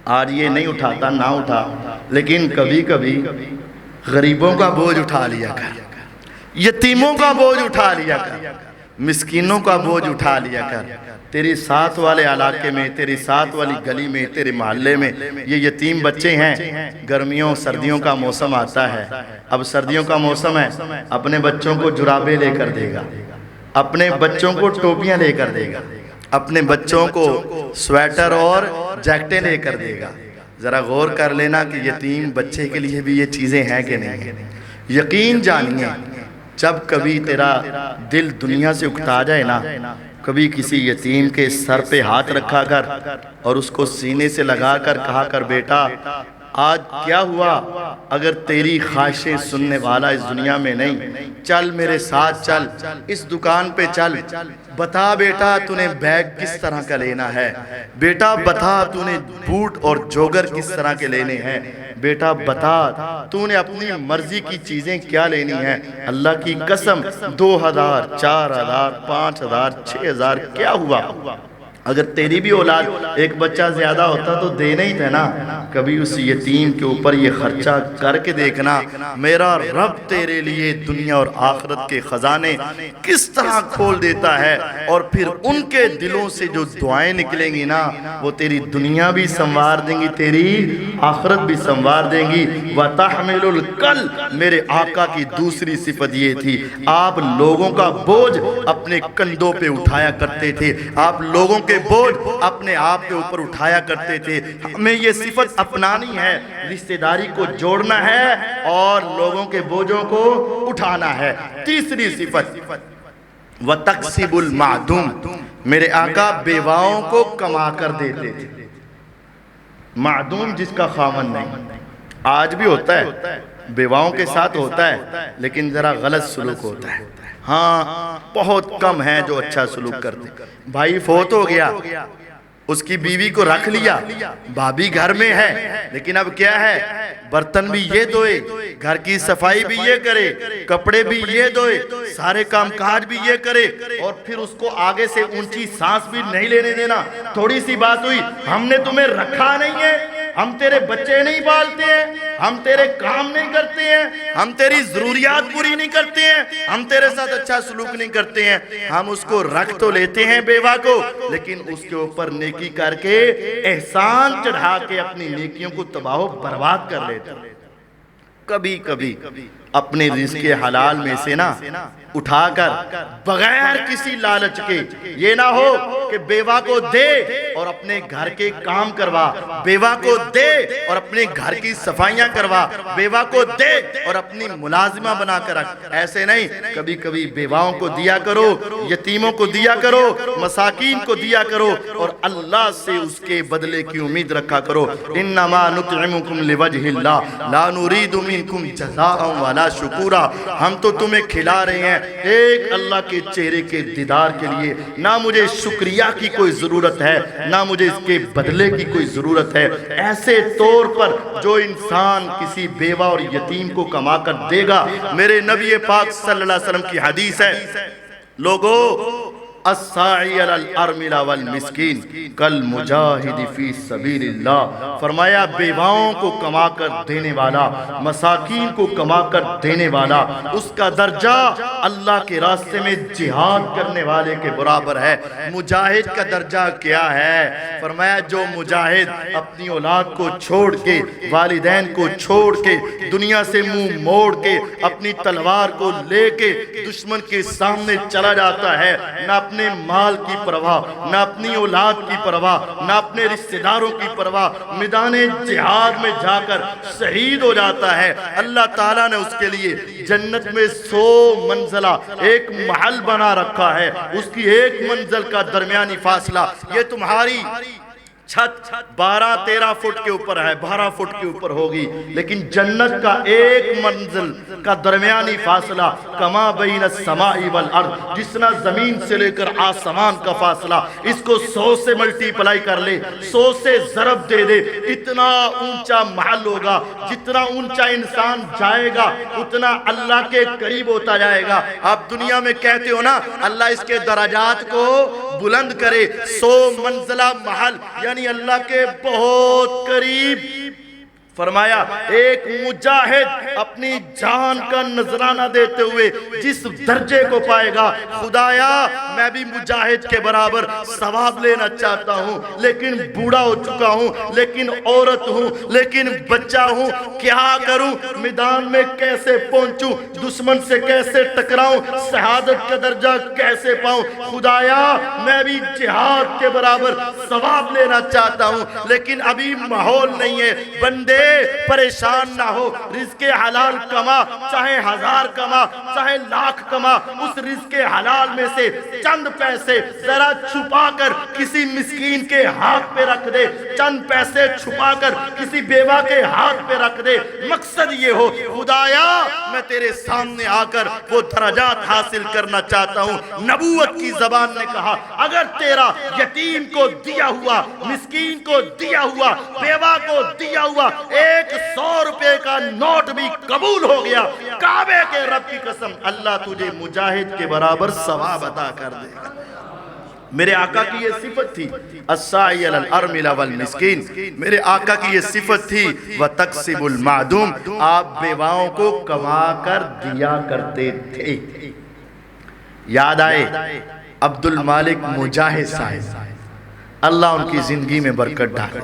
آج یہ نہیں اٹھاتا نہ اٹھا, لیکن کبھی کبھی غریبوں کا بوجھ اٹھا لیا کر, یتیموں کا بوجھ اٹھا لیا کر, مسکینوں کا بوجھ اٹھا لیا کر. تیری ساتھ والے علاقے میں, تیری ساتھ والی گلی میں, تیرے محلے میں یہ یتیم بچے ہیں. گرمیوں سردیوں کا موسم آتا ہے, اب سردیوں کا موسم ہے, اپنے بچوں کو جرابیں لے کر دے گا, اپنے بچوں کو ٹوپیاں لے کر دے گا, اپنے بچوں کو سویٹر اور جیکٹیں لے کر دے گا. ذرا غور کر لینا کہ یتیم بچے کے لیے بھی یہ چیزیں ہیں کہ نہیں ہیں. یقین جانیے جب کبھی تیرا دل دنیا سے اکتا جائے نا, کبھی کسی یتیم کے سر پہ ہاتھ رکھا کر اور اس کو سینے سے لگا کر کہا کر بیٹا آج کیا ہوا, اگر تیری خواہشیں سننے والا اس دنیا میں نہیں, چل میرے ساتھ چل, اس دکان پہ چل, بتا بیٹا تو نے بیگ کس طرح کا لینا ہے, بیٹا بتا تو نے بوٹ اور جوگر کس طرح کے لینے ہیں, بیٹا بتا تو نے اپنی مرضی کی چیزیں کیا لینی ہیں. اللہ کی قسم 2000 4000 5000 6000 کیا ہوا, اگر تیری بھی اولاد ایک بچہ زیادہ ہوتا تو دینا ہی تھا نا. کبھی اس یتیم کے اوپر یہ خرچہ کر کے دیکھنا, میرا رب تیرے لیے دنیا اور آخرت کے خزانے کس طرح کھول دیتا ہے, اور پھر ان کے دلوں سے جو دعائیں نکلیں گی نا وہ تیری دنیا بھی سنوار دیں گی, تیری آخرت بھی سنوار دیں گی. وَتَحْمِلُ الْقَلْبِ, میرے آقا کی دوسری صفت یہ تھی, آپ لوگوں کا بوجھ اپنے کندھوں پہ اٹھایا کرتے تھے, آپ لوگوں کے بوجھ اپنے آپ کے اوپر اٹھایا کرتے تھے. ہمیں یہ صفت اپنانی ہے, رشتہ داری کو جوڑنا ہے اور لوگوں کے بوجھوں کو اٹھانا ہے. تیسری صفت وَتَقْسِبُ الْمَعْدُومِ, میرے آقا بیواؤں کو کما کر دیتے تھے. معدوم جس کا خاوند نہیں, آج بھی ہوتا ہے, بیواؤں کے ساتھ ہوتا ہے, لیکن ذرا غلط سلوک ہوتا ہے. ہاں بہت کم ہیں جو اچھا سلوک کرتے. بھائی فوت ہو گیا, اس کی بیوی کو رکھ لیا, بھابی گھر میں ہے, لیکن اب کیا ہے, برتن بھی یہ دھوئے, گھر کی صفائی بھی یہ کرے, کپڑے بھی یہ دھوئے, سارے کام کاج بھی یہ کرے, اور پھر اس کو آگے سے اونچی سانس بھی نہیں لینے دینا. تھوڑی سی بات ہوئی, ہم نے تمہیں رکھا نہیں ہے, ہم تیرے بچے نہیں پالتے ہیں، ہم تیرے کام نہیں کرتے ہیں، ہم تیری ضروریات پوری نہیں کرتے ہیں، ہم تیرے ساتھ اچھا سلوک نہیں کرتے ہیں، ہم اس کو رکھ تو لیتے ہیں بیوہ کو، لیکن اس کے اوپر نیکی کر کے احسان چڑھا کے اپنی نیکیوں کو تباہ و برباد کر لیتے ہیں۔ کبھی کبھی اپنے رزق حلال میں سے نا اٹھا کر بغیر کسی لالچ کے، یہ نہ ہو کہ بیوہ کو دے اور اپنے گھر کے کام کروا، بیوہ کو دے اور اپنے گھر کی صفائیاں کروا، بیوہ کو دے اور اپنی ملازمہ بنا کر رکھ، ایسے نہیں۔ کبھی کبھی بیواؤں کو دیا کرو، یتیموں کو دیا کرو، مساکین کو دیا کرو، اور اللہ سے اس کے بدلے کی امید رکھا کرو۔ انما نطعمکم لوجہ اللہ لا نرید منکم جزاء ولا شکورا، ہم تو تمہیں کھلا رہے ہیں ایک اللہ کے چہرے کے دیدار کے لیے، نہ مجھے شکریہ کی کوئی ضرورت ہے، نہ مجھے اس کے بدلے کی کوئی ضرورت ہے۔ ایسے طور پر جو انسان کسی بیوہ اور یتیم کو کما کر دے گا، میرے نبی پاک صلی اللہ علیہ وسلم کی حدیث ہے، لوگو الساعی علی الارملہ والمسکین کالمجاہد فی سبیل اللہ، فرمایا بیواؤں کو کما کر دینے والا، مساکین کو کما کر دینے والا، اس کا درجہ اللہ کے راستے میں جہاد کرنے والے کے برابر ہے۔ مجاہد کا درجہ کیا ہے؟ فرمایا جو مجاہد اپنی اولاد کو چھوڑ کے، والدین کو چھوڑ کے، دنیا سے منہ موڑ کے، اپنی تلوار کو لے کے دشمن کے سامنے چلا جاتا ہے، نہ اپنے مال کی پرواہ، نہ اپنی اولاد کی پرواہ، نہ اپنے رشتہ داروں کی پرواہ، میدان جہاد میں جا کر شہید ہو جاتا ہے، اللہ تعالیٰ نے اس کے لیے جنت میں 100 منزلہ ایک محل بنا رکھا ہے، اس کی ایک منزل کا درمیانی فاصلہ، یہ تمہاری چھت 12-13 فٹ کے اوپر ہے، 12 فٹ کے اوپر ہوگی، لیکن جنت کا ایک منزل کا درمیانی فاصلہ کما بین السماء والارض، جتنا زمین سے لے کر آسمان کا فاصلہ، اس کو 100 سے ملٹی پلائی کر لے، 100 سے ضرب دے دے، اتنا اونچا محل ہوگا، جتنا اونچا انسان جائے گا اتنا اللہ کے قریب ہوتا جائے گا۔ آپ دنیا میں کہتے ہو نا اللہ اس کے درجات کو بلند کرے، 100 منزلہ محل یعنی اللہ کے بہت قریب۔ فرمایا ایک مجاہد اپنی جان کا نذرانہ دیتے ہوئے جس درجے کو پائے گا، خدایا میں بھی مجاہد کے برابر ثواب لینا چاہتا ہوں، لیکن بوڑھا ہو چکا ہوں، لیکن عورت ہوں، لیکن بچہ ہوں، کیا کروں؟ میدان میں کیسے پہنچوں؟ دشمن سے کیسے ٹکراؤں؟ شہادت کا درجہ کیسے پاؤں؟ خدایا میں بھی جہاد کے برابر ثواب لینا چاہتا ہوں، لیکن ابھی ماحول نہیں ہے۔ بندے پریشان نہ ہو، رزق حلال کما، چاہے 1000 کما، چاہے 1,00,000 کما، اس رزق حلال میں سے چند پیسے ذرا چھپا کر کسی مسکین کے ہاتھ پہ رکھ دے، چند پیسے چھپا کر کسی بیوہ کے ہاتھ پہ رکھ دے، مقصد یہ ہو خدایا میں تیرے سامنے آ کر وہ درجات حاصل کرنا چاہتا ہوں۔ نبوت کی زبان نے کہا اگر تیرا یتیم کو دیا ہوا، مسکین کو دیا ہوا، بیوہ کو دیا ہوا 100 روپے کا نوٹ بھی قبول ہو گیا، کعبے کے رب کی قسم اللہ تجھے مجاہد کے برابر ثواب عطا کر دے گا۔ میرے آقا کی یہ صفت تھی الساعی علی الارملہ والمسکین، میرے آقا کی یہ صفت تھی وَتَقْسِبُ الْمَعْدُومِ، آپ بیواؤں کو کما کر دیا کرتے تھے۔ یاد آئے عبد المالک مجاہد صاحب، اللہ ان کی زندگی میں برکت ڈالے،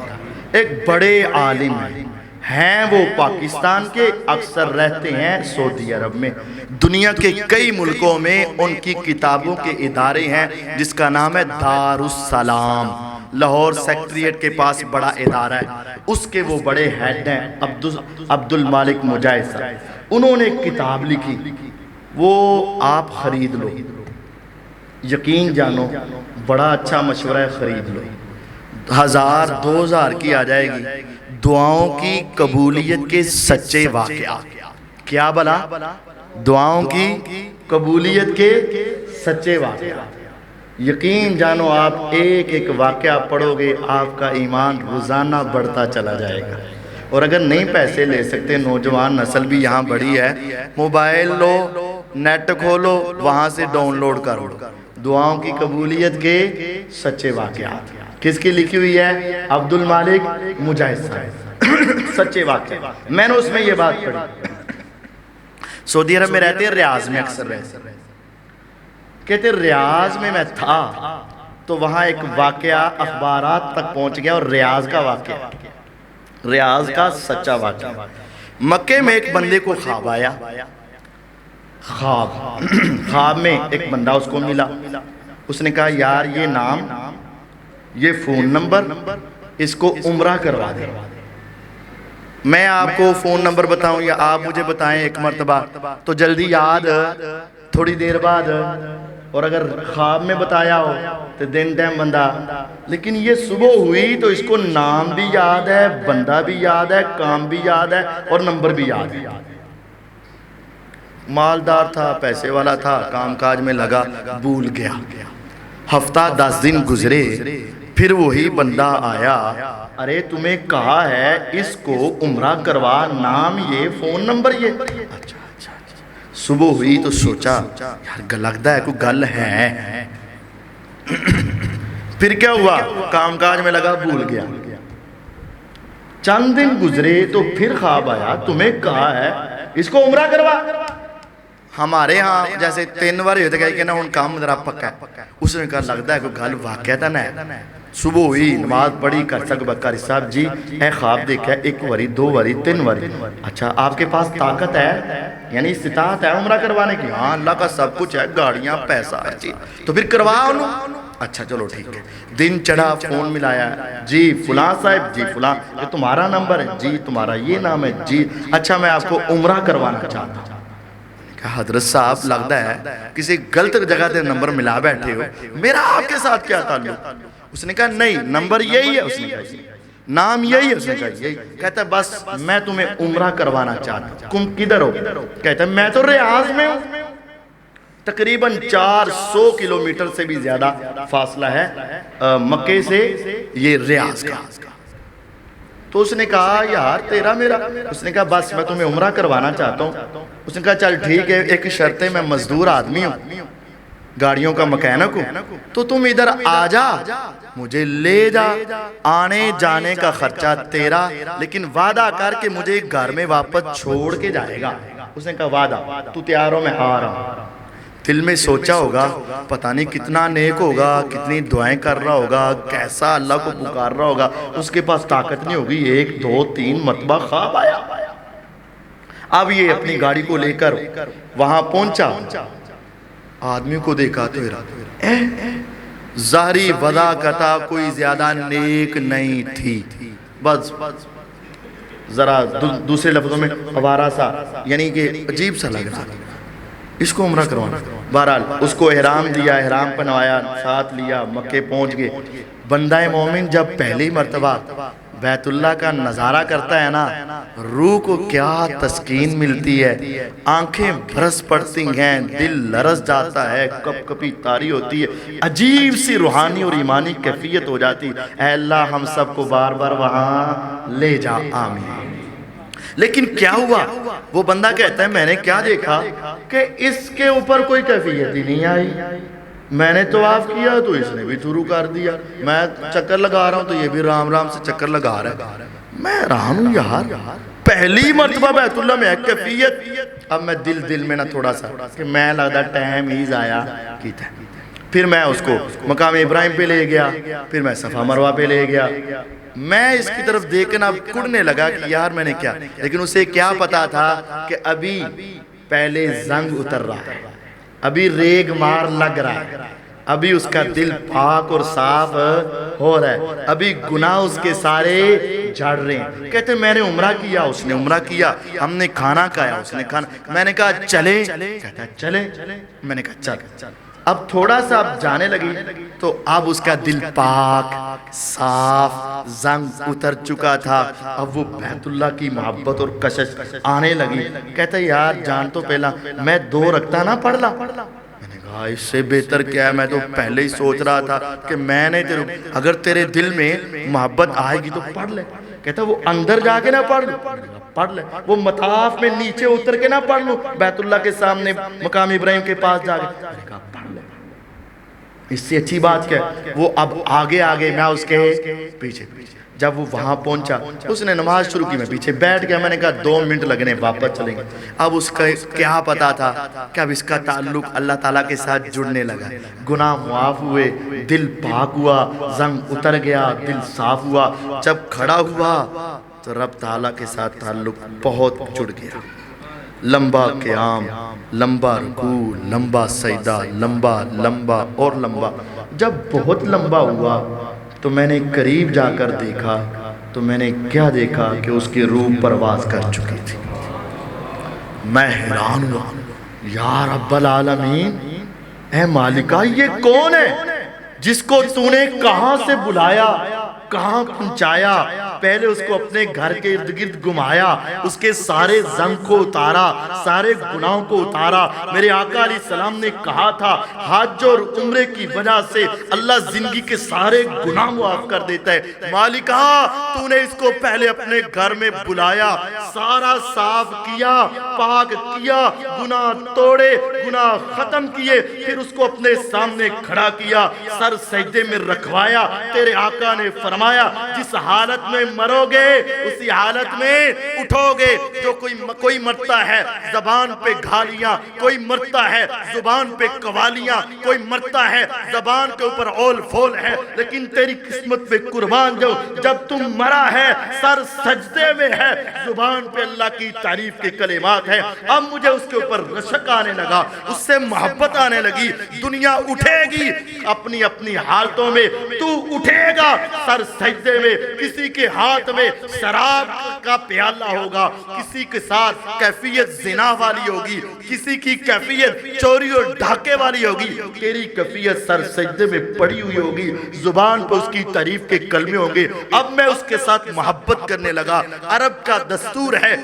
ایک بڑے عالم ہیں، وہ پاکستان کے، اکثر رہتے ہیں سعودی عرب میں، دنیا کے کئی ملکوں میں ان کی کتابوں کے ادارے ہیں جس کا نام ہے دارالسلام، لاہور سیکٹریٹ کے پاس بڑا ادارہ ہے، اس کے وہ بڑے ہیڈ ہیں عبد المالک مجاہد صاحب، انہوں نے ایک کتاب لکھی، وہ آپ خرید لو، یقین جانو بڑا اچھا مشورہ ہے، خرید لو، 1000 2000 کی آ جائے گی، دعاؤں کی قبولیت کے سچے واقعات۔ کیا بلا؟ دعاؤں کی قبولیت کے سچے واقعات۔ یقین جانو آپ ایک ایک واقعہ پڑھو گے آپ کا ایمان روزانہ بڑھتا چلا جائے گا۔ اور اگر نہیں پیسے لے سکتے، نوجوان نسل بھی یہاں بڑی ہے، موبائل لو، نیٹ کھولو، وہاں سے ڈاؤن لوڈ کرو، دعاؤں کی قبولیت کے سچے واقعات۔ کس کی لکھی ہوئی ہے؟ عبد المالک مجاہد صاحب، سچے واقعہ۔ میں نے اس میں یہ بات پڑھی، سعودی عرب میں رہتے ہیں، ریاض میں اکثر رہتے ہیں، کہتے ریاض میں تھا تو وہاں ایک واقعہ اخبارات تک پہنچ گیا، اور ریاض کا واقعہ، ریاض کا سچا واقعہ۔ مکے میں ایک بندے کو خواب آیا، خواب میں ایک بندہ اس کو ملا، اس نے کہا یار یہ نام، یہ فون نمبر، اس کو عمرہ کروا دے۔ میں آپ کو فون نمبر بتاؤں یا آپ مجھے بتائیں ایک مرتبہ تو جلدی یاد، تھوڑی دیر بعد، اور اگر خواب میں بتایا ہو تو دن ٹائم بندہ، لیکن یہ صبح ہوئی تو اس کو نام بھی یاد ہے، بندہ بھی یاد ہے، کام بھی یاد ہے، اور نمبر بھی یاد ہے۔ مالدار تھا، پیسے والا تھا، کام کاج میں لگا، بھول گیا۔ ہفتہ 10 دن گزرے، پھر وہی بندہ آیا، ارے تمہیں کہا ہے اس کو عمرہ کروا، نام یہ، فون نمبر یہ۔ اچھا صبح ہوئی تو سوچا یار لگتا ہے کوئی گل ہے، پھر کیا ہوا، کام کاج میں لگا، بھول گیا۔ چند دن گزرے تو پھر خواب آیا، تمہیں کہا ہے اس کو عمرہ کروا۔ ہمارے ہاں جیسے 3 بار ہوتے گئے کہ نا ان کام ذرا پکا ہے، اس نے کہا لگتا ہے کوئی گل واقعہ تھا نا۔ صبح ہوئی، نماز پڑھی، کر سک بکاری صاحب جی اے خواب دیکھا ہے 1 واری 2 واری 3 واری۔ اچھا آپ کے پاس طاقت ہے، یعنی استطاعت ہے عمرہ کروانے کی؟ ہاں اللہ کا سب کچھ ہے، گاڑیاں، پیسہ ہے جی، تو پھر کروا انہوں۔ اچھا چلو ٹھیک ہے، دن چڑھا، فون ملایا، جی فلاں صاحب، جی فلاں، یہ تمہارا نمبر ہے جی، تمہارا یہ نام ہے جی، اچھا میں آپ کو عمرہ کروانا چاہتا ہوں۔ حضرت صاحب لگتا ہے کسی غلط جگہ سے نمبر ملا بیٹھے ہو، میرا آپ کے ساتھ کیا تعلق؟ اس نے کہا نہیں نمبر یہی ہے، اس نے کہا نام یہی ہے، اس نے کہا یہی۔ کہتا ہے بس میں تمہیں عمرہ کروانا چاہتا ہوں، تم کدھر ہو؟ کہتا ہے میں تو ریاض میں ہوں۔ تقریباً 400 کلومیٹر سے بھی زیادہ فاصلہ ہے مکے سے یہ ریاض کا۔ تو اس نے کہا یار تیرا میرا، اس نے کہا بس میں تمہیں عمرہ کروانا چاہتا ہوں۔ اس نے کہا چل ٹھیک ہے، ایک شرط ہے، میں مزدور آدمی ہوں، گاڑیوں کا مکینک ہوں، تو تم ادھر آ جا، مجھے لے جا، آنے جانے کا خرچہ تیرا، لیکن وعدہ کر کے مجھے گھر میں واپس چھوڑ کے جائے گا۔ اس نے کہا وعدہ، تو تیار ہو؟ میں آ رہا ہوں۔ دل میں سوچا ہوگا پتہ نہیں کتنا نیک ہوگا، کتنی دعائیں کر رہا ہوگا، کیسا اللہ کو پکار رہا ہوگا، اس کے پاس طاقت نہیں ہوگی، 1 2 3 مرتبہ خواب آیا۔ اب یہ اپنی گاڑی کو لے کر وہاں پہنچا، آدمی کو دیکھا تو ظاہری وضع کتا کوئی زیادہ نیک نہیں تھی، بس ذرا دوسرے لفظوں میں آوارہ سا، یعنی کہ عجیب سا لگ رہا، اس کو عمرہ کروانا۔ بہرحال اس کو احرام دیا، احرام پہنوایا، ساتھ لیا، مکے پہنچ گئے۔ بندہ مومن جب پہلی مرتبہ بیت اللہ کا نظارہ کرتا ہے نا، روح کو کیا تسکین ملتی ہے، آنکھیں برس پڑتی ہیں، دل لرز جاتا ہے، کپ کپی طاری ہوتی ہے، عجیب سی روحانی اور ایمانی کیفیت ہو جاتی۔ اے اللہ ہم سب کو بار بار وہاں لے جا، آمین۔ لیکن کیا ہوا؟ وہ بندہ کہتا ہے میں نے کیا دیکھا کہ اس کے اوپر کوئی کیفیت ہی نہیں آئی، میں نے طواف کیا تو اس نے بھی شروع کر دیا، میں چکر لگا رہا ہوں تو یہ بھی رام رام سے چکر لگا رہا ہے، میں حیران ہوں یار، پہلی مرتبہ بیت اللہ میں ہے کیفیت۔ اب میں دل میں نہ تھوڑا سا کہ میں لگتا ٹائم ہی ضائع کیتا ہے۔ پھر میں اس کو مقام ابراہیم پہ لے گیا، پھر میں صفا مروہ پہ لے گیا، میں اس کی طرف دیکھنا کڑنے لگا کہ یار میں نے کیا، لیکن اسے کیا پتا تھا کہ ابھی پہلے زنگ اتر رہا ہے، ابھی ریگ مار لگ رہا ہے، ابھی اس کا دل پاک اور صاف ہو رہا ہے، ابھی گناہ اس کے سارے جھڑ رہے ہیں۔ کہتے میں نے عمرہ کیا، اس نے عمرہ کیا، ہم نے کھانا کھایا، اس نے کھانا، میں نے کہا چلے، کہتا ہے چلے، میں نے کہا چل۔ اب تھوڑا سا اب جانے لگی تو اب اس کا دل پاک صاف، زنگ اتر چکا تھا، اب وہ بیت اللہ کی محبت اور کشش آنے لگی۔ کہتا ہے یار جان تو پہلا میں 2 رکعتیں نہ پڑھ لا، میں نے کہا اس سے بہتر کیا ہے، میں تو پہلے ہی سوچ رہا تھا کہ میں نے اگر تیرے دل میں محبت آئے گی تو پڑھ لے۔ کہتا وہ اندر جا کے نہ پڑھ لوں، پڑھ لے، وہ مطاف میں نیچے اتر کے نہ پڑھ لوں، بیت اللہ کے سامنے مقام ابراہیم کے پاس جا کے، میں نے کہا پڑھ لے۔ اس سے اچھی بات کیا ہے؟ وہ اب آگے آگے، میں اس کے پیچھے پیچھے۔ جب وہ وہاں پہنچا اس نے نماز شروع کی، میں پیچھے بیٹھ گیا، میں نے کہا 2 منٹ لگنے واپس چلیں گے۔ اب اس کا کیا پتا تھا کہ اب اس کا تعلق اللہ تعالیٰ کے ساتھ جڑنے لگا، گناہ معاف ہوئے، دل پاک ہوا، زنگ اتر گیا، دل صاف ہوا۔ جب کھڑا ہوا تو رب تعالیٰ کے ساتھ تعلق بہت جڑ گیا۔ لمبا قیام، لمبا رکوع، لمبا سجدہ، لمبا لمبا اور لمبا۔ جب بہت لمبا ہوا تو میں نے قریب جا کر دیکھا تو میں نے کیا دیکھا کہ اس کی روح پرواز کر چکی تھی۔ میں حیران ہوا، یا رب العالمین، اے مالکہ یہ کون ہے جس کو تو نے کہاں سے بلایا، کہاں پہنچایا، پہلے اس کو اپنے گھر کے ارد گرد گھمایا، اس کے سارے زنگ کو اتارا، سارے گناہوں کو اتارا۔ میرے آقا علیہ السلام نے کہا تھا حج اور عمرے کی وجہ سے اللہ زندگی کے سارے گناہ معاف کر دیتا ہے۔ مالکہ تو نے اس کو پہلے اپنے گھر میں بلایا، سارا صاف کیا، پاک کیا، گناہ توڑے، گناہ ختم کیے، پھر اس کو اپنے سامنے کھڑا کیا، سر سجدے میں رکھوایا۔ تیرے آقا نے فرمایا جس حالت میں مرو گے اسی حالت میں اٹھو گے۔ جو کوئی مرتا ہے زبان پہ گھالیاں، کوئی مرتا ہے زبان پہ قوالیاں، کوئی مرتا ہے زبان کے اوپر اول فول ہے، لیکن تیری قسمت پہ قربان جب تم مرا ہے سر سجدے میں ہے، زبان پہ اللہ کی تعریف کے کلمات ہے۔ اب مجھے اس کے اوپر رشک آنے لگا، اس سے محبت آنے لگی۔ دنیا اٹھے گی اپنی اپنی حالتوں میں، تو اٹھے گا سر سجدے میں۔ کسی کے ہاتھ میں شراب کا پیالہ ہوگا، کسی کے ساتھ کیفیت زنا والی ہوگی، کسی کی کیفیت چوری اور ڈھاکے والی ہوگی، تیری کیفیت سر سجدے میں پڑی ہوئی ہوگی، زبان پر اس کی تعریف کے کلمے ہوں گے۔ اب میں اس کے ساتھ محبت کرنے لگا۔ عرب کا دستور ہے،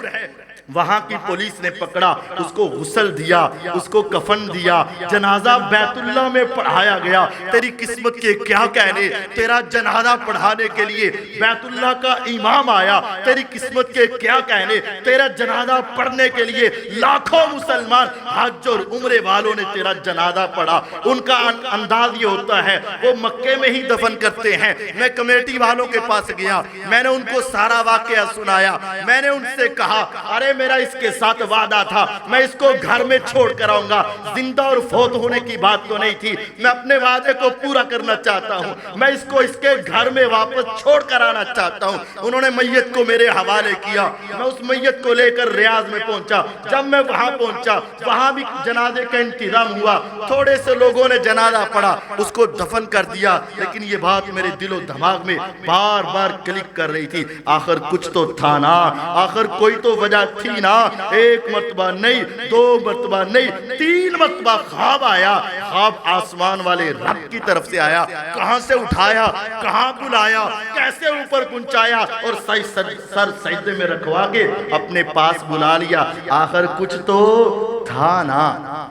وہاں کی پولیس نے پکڑا، اس کو غسل دیا، اس کو کفن دیا، جنازہ بیت اللہ میں پڑھایا گیا۔ تیری قسمت کے کیا کہنے، تیرا جنازہ پڑھانے کے لیے بیت اللہ کا امام آیا، تیری قسمت کے کیا کہنے، تیرا جنازہ پڑھنے کے لیے لاکھوں مسلمان حج اور عمرے والوں نے تیرا جنازہ پڑھا۔ ان کا انداز یہ ہوتا ہے وہ مکے میں ہی دفن کرتے ہیں۔ میں کمیٹی والوں کے پاس گیا، میں نے ان کو سارا واقعہ سنایا، میں نے ان سے کہا ارے میرا اس کے ساتھ وعدہ تھا، میں اس کو گھر میں چھوڑ کر آؤں گا، زندہ اور فوت ہونے کی بات تو نہیں تھی، میں اپنے وعدے کو پورا کرنا چاہتا ہوں، میں اس کو اس کے گھر میں واپس چھوڑ کر آنا چاہتا ہوں۔ انہوں نے میت کو میرے حوالے کیا، میں اس میت کو لے کر ریاض میں پہنچا۔ جب میں وہاں پہنچا وہاں بھی جنازے کا انتظام ہوا، تھوڑے سے لوگوں نے جنازہ پڑھا، اس کو دفن کر دیا، لیکن یہ بات میرے دل و دماغ میں بار بار کلک کر رہی تھی، آخر کچھ تو تھا نا، آخر کوئی تو وجہ تھی نا۔ ایک مرتبہ نہیں، 2 مرتبہ نہیں، 3 مرتبہ خواب آیا، خواب آسمان والے رب کی طرف سے آیا، کہاں سے اٹھایا، کہاں بلایا، کیسے اوپر پہنچایا اور سر سجدے میں رکھوا کے اپنے پاس بلا لیا۔ آخر کچھ تو تھا نا۔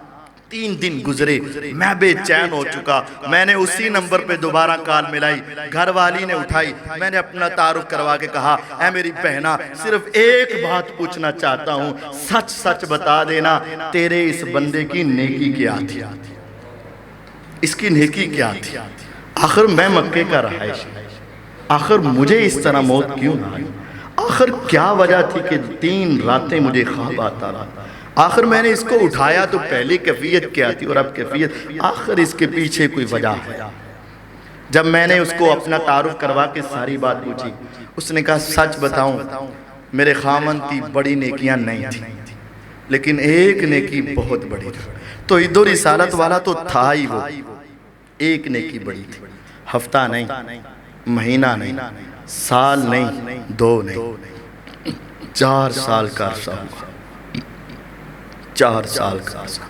3 دن گزرے، میں بے چین ہو چکا، میں نے اسی نمبر پہ دوبارہ کال ملائی، گھر والی نے اٹھائی، میں نے اپنا تعارف کروا کے کہا اے میری بہنا صرف ایک بات پوچھنا چاہتا ہوں، سچ سچ بتا دینا تیرے اس بندے کی نیکی کیا تھی، اس کی نیکی کیا تھی؟ آخر میں مکے کا رہائش، آخر مجھے اس طرح موت کیوں نہ آئی؟ آخر کیا وجہ تھی کہ 3 راتیں مجھے خواب آتا رہا؟ آخر میں نے اس کو اٹھایا تو پہلی کیفیت کیا تھی اور اب کیفیت، آخر اس کے پیچھے کوئی وجہ ہے۔ جب میں نے اس کو اپنا تعارف کروا کے ساری بات پوچھی، اس نے کہا سچ بتاؤں میرے خامن کی بڑی نیکیاں نہیں تھیں، لیکن ایک نیکی بہت بڑی تھی، تو عید و رسالت والا تو تھا ہی، وہ ایک نیکی بڑی تھی، ہفتہ نہیں، مہینہ نہیں، سال نہیں، 2 نہیں، 4 سال کا عرصہ ہوا، 4 سال کا عرصہ۔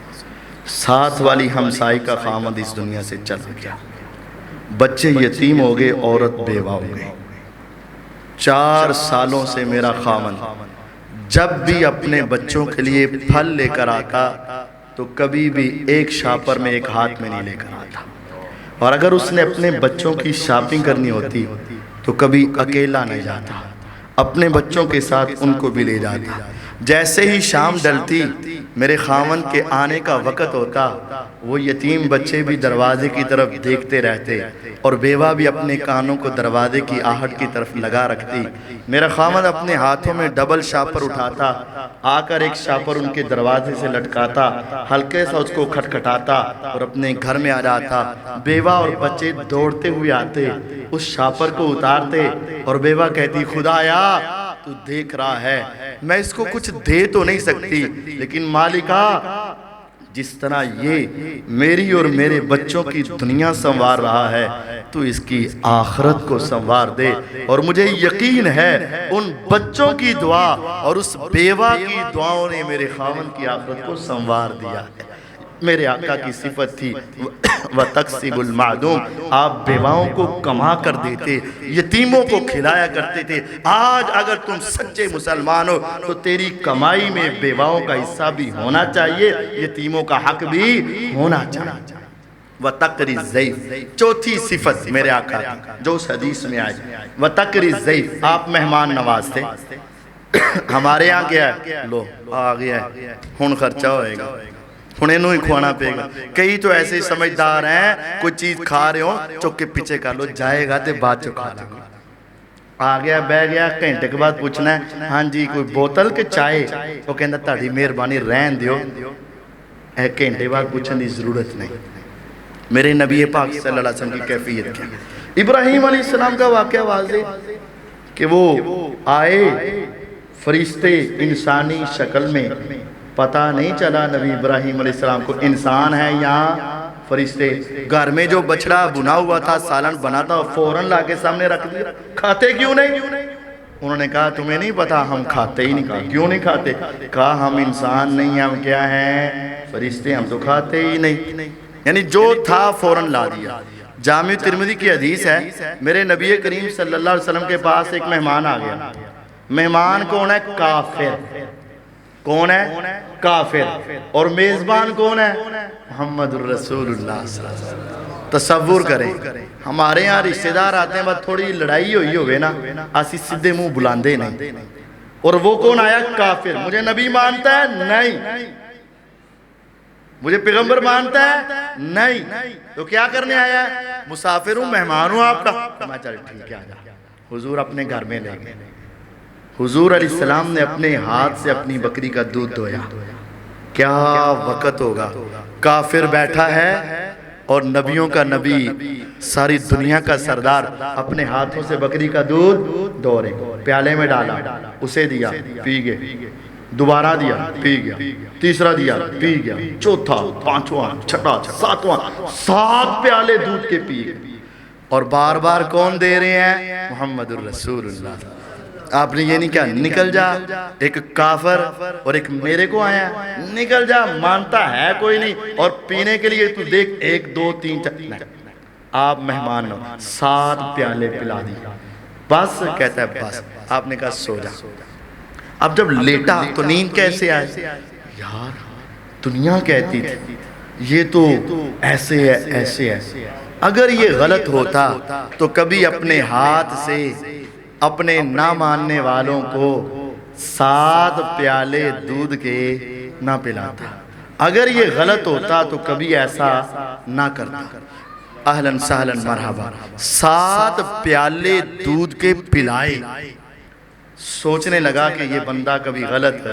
7 والی ہمسائی کا خامد اس دنیا سے چل گیا، بچے یتیم ہو گئے، عورت بیوہ ہو گئی۔ 4 سالوں سے میرا خامد جب بھی اپنے بچوں کے لیے پھل لے کر آتا تو کبھی بھی ایک شاپر میں ایک ہاتھ میں نہیں لے کر آتا، اور اگر اس نے اپنے بچوں کی شاپنگ کرنی ہوتی تو کبھی اکیلا نہیں جاتا، اپنے بچوں کے ساتھ ان کو بھی لے جاتا۔ جیسے ہی شام ڈلتی میرے خاوند کے آنے کا وقت ہوتا، وہ یتیم بچے بھی دروازے کی طرف دیکھتے رہتے اور بیوہ بھی اپنے کانوں کو دروازے کی آہٹ کی طرف لگا رکھتی۔ میرا خاوند اپنے ہاتھوں میں ڈبل شاپر اٹھاتا، آ کر ایک شاپر ان کے دروازے سے لٹکاتا، ہلکے سا اس کو کھٹکھٹاتا اور اپنے گھر میں آ جاتا۔ بیوہ اور بچے دوڑتے ہوئے آتے، اس شاپر کو اتارتے اور بیوہ کہتی خدایا تو دیکھ رہا ہے میں اس کو کچھ دے تو نہیں سکتی، لیکن مالکہ جس طرح یہ میری اور میرے بچوں کی دنیا سنوار رہا ہے تو اس کی آخرت کو سنوار دے۔ اور مجھے یقین ہے ان بچوں کی دعا اور اس بیوہ کی دعاؤں نے میرے خاوند کی آخرت کو سنوار دیا ہے۔ میرے آقا کی صفت تھی وَتَقْسِبُ الْمَعْدُومِ، آپ بیواؤں کو کما کر دیتے، یتیموں کو کھلایا کرتے تھے۔ آج اگر تم سچے مسلمان ہو تو تیری کمائی میں بیواؤں کا حصہ بھی ہونا چاہیے، یتیموں کا حق بھی ہونا چاہیے۔ وَتَقْرِ الضَّيْفِ، چوتھی صفت میرے آقا کی جو اس حدیث میں آئی، وَتَقْرِ الضَّيْفِ، آپ مہمان نواز تھے۔ ہمارے یہاں کیا ہے، لو آ گیا ہے ہن خرچہ ہوئے گا، انہیں نو ہی کھوانا پے گا۔ کئی تو ایسے ہی سمجھدار ہیں، کوئی چیز کھا رہے ہوں چک کے پیچھے کر لو، جائے گا تے بعد چکا لیں گا۔ آ گیا بہ گیا گھنٹے کے بعد پوچھنا ہے ہاں جی کوئی بوتل کے چائے، وہ کہندا تہاڈی مہربانی رہن دیو، ایک گھنٹے بعد پوچھنے دی ضرورت نہیں۔ میرے نبی پاک صلی اللہ علیہ وسلم کی کیفیت کیا؟ ابراہیم علیہ السلام کا واقعہ واضح کہ وہ آئے فرشتے انسانی شکل میں، پتہ نہیں چلا نبی ابراہیم علیہ السلام کو انسان ہے یا فرشتے۔ گھر میں جو بچڑا بنا ہوا تھا، سالن بنا تھا، فوراً لا کے سامنے رکھ دیا۔ کھاتے کیوں نہیں؟ انہوں نے کہا تمہیں نہیں پتا ہم کھاتے ہی نہیں۔ کہا کیوں نہیں کھاتے؟ کہا ہم انسان نہیں، ہم کیا ہیں؟ فرشتے، ہم تو کھاتے ہی نہیں۔ یعنی جو تھا فوراً لا دیا۔ جامع ترمذی کی حدیث ہے، میرے نبی کریم صلی اللہ علیہ وسلم کے پاس ایک مہمان آ گیا۔ مہمان کون ہے؟ کافر۔ کون ہے؟ کافر۔ اور میزبان کون ہے؟ محمد الرسول اللہ صلی اللہ علیہ وسلم۔ تصور کریں ہمارے یہاں رشتہ دار آتے ہیں، بس تھوڑی لڑائی ہوئی ہوئے نا، اسی سدھے منہ بلاندے نہیں۔ اور وہ کون آیا؟ کافر۔ مجھے نبی مانتا ہے؟ نہیں۔ مجھے پیغمبر مانتا ہے؟ نہیں۔ تو کیا کرنے آیا ہے؟ مسافر ہوں، مہمان ہوں آپ کا۔ میں چل ٹھیک ہے آجا۔ حضور اپنے گھر میں لے گئے۔ حضور علیہ السلام نے اپنے ہاتھ سے اپنی بکری کا دودھ دھویا۔ کیا وقت ہوگا، کافر بیٹھا ہے اور نبیوں کا نبی، ساری دنیا کا سردار اپنے ہاتھوں سے بکری کا دودھ دھو رہے، پیالے میں ڈالا، اسے دیا، پی گئے، دوبارہ دیا، پی گیا، تیسرا دیا، پی گیا، چوتھا، پانچواں، چھٹا، ساتواں، 7 پیالے دودھ کے پی گئے۔ اور بار بار کون دے رہے ہیں؟ محمد الرسول اللہ۔ آپ نے یہ نہیں کہا نکل جا، ایک کافر اور ایک میرے کو آیا، نکل جا، مانتا ہے کوئی نہیں، اور پینے کے لیے تو دیکھ 1 2 3 4، آپ مہمان نو 7 پیالے پلا دی۔ بس کہتا ہے بس۔ آپ نے کہا سو جا۔ اب جب لیٹا تو نیند کیسے آئے؟ یار دنیا کہتی تھی یہ تو ایسے ہے ایسے ہے۔ اگر یہ غلط ہوتا تو کبھی اپنے ہاتھ سے اپنے نہ ماننے والوں کو 7 پیالے دودھ کے نہ پلاتا۔ اگر یہ غلط ہوتا تو کبھی ایسا نہ کرتا۔ اہلاً سہلاً مرحبا، 7 پیالے دودھ کے پلائے۔ سوچنے لگا کہ یہ بندہ کبھی غلط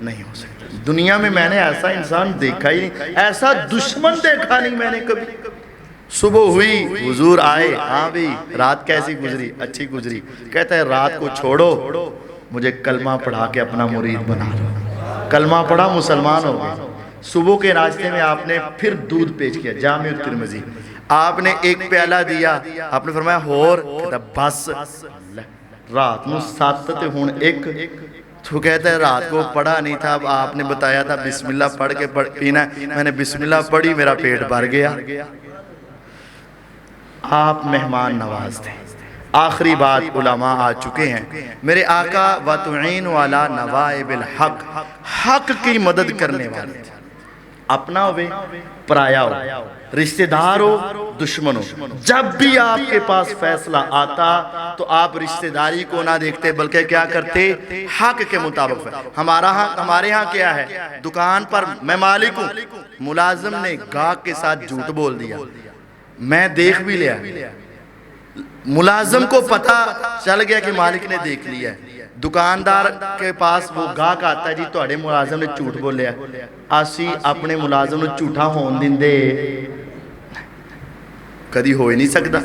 نہیں ہو سکتا۔ دنیا میں میں نے ایسا انسان دیکھا ہی نہیں، ایسا دشمن دیکھا نہیں میں نے کبھی۔ صبح ہوئی، حضور آئے، ہاں بھی رات کیسی گزری؟ اچھی گزری۔ کہتا ہے رات کو چھوڑو، مجھے کلمہ پڑھا کے اپنا مرید بنا لو۔ کلمہ پڑھا، مسلمان ہو گئے۔ صبح کے ناشتے میں آپ نے پھر دودھ پیش کیا، جامع ترمذی۔ آپ نے 1 پیالہ دیا، آپ نے فرمایا ہور؟ کہتا بس رات میں 7 تے ہون 1۔ تو کہتا ہے رات کو پڑھا نہیں تھا، اب آپ نے بتایا تھا بسم اللہ پڑھ کے پینا، میں نے بسم اللہ پڑھی، میرا پیٹ بھر گیا۔ آپ مہمان نواز تھے۔ آخری بات، علماء آ چکے ہیں۔ میرے آقا وَتُعِينُ عَلَى نَوَائِبِ الْحَقِّ، حق کی مدد کرنے والے تھے۔ اپنا ہوئے پرایا ہو، رشتہ دار ہو دشمن ہو، جب بھی آپ کے پاس فیصلہ آتا تو آپ رشتہ داری کو نہ دیکھتے بلکہ کیا کرتے؟ حق کے مطابق۔ ہمارے ہاں کیا ہے؟ دکان پر میں مالک ہوں، ملازم نے گاہک کے ساتھ جھوٹ بول دیا، میں دیکھ بھی لیا، ملازم کو پتہ چل گیا کہ مالک نے دیکھ لیا ہے، دکاندار کے پاس وہ گاہک آتا ہے، جی تہاڈے ملازم نے جھوٹ بولیا، اسی اپنے ملازم نے جھوٹا ہون دیندے؟ کدی ہو ہی نہیں سکتا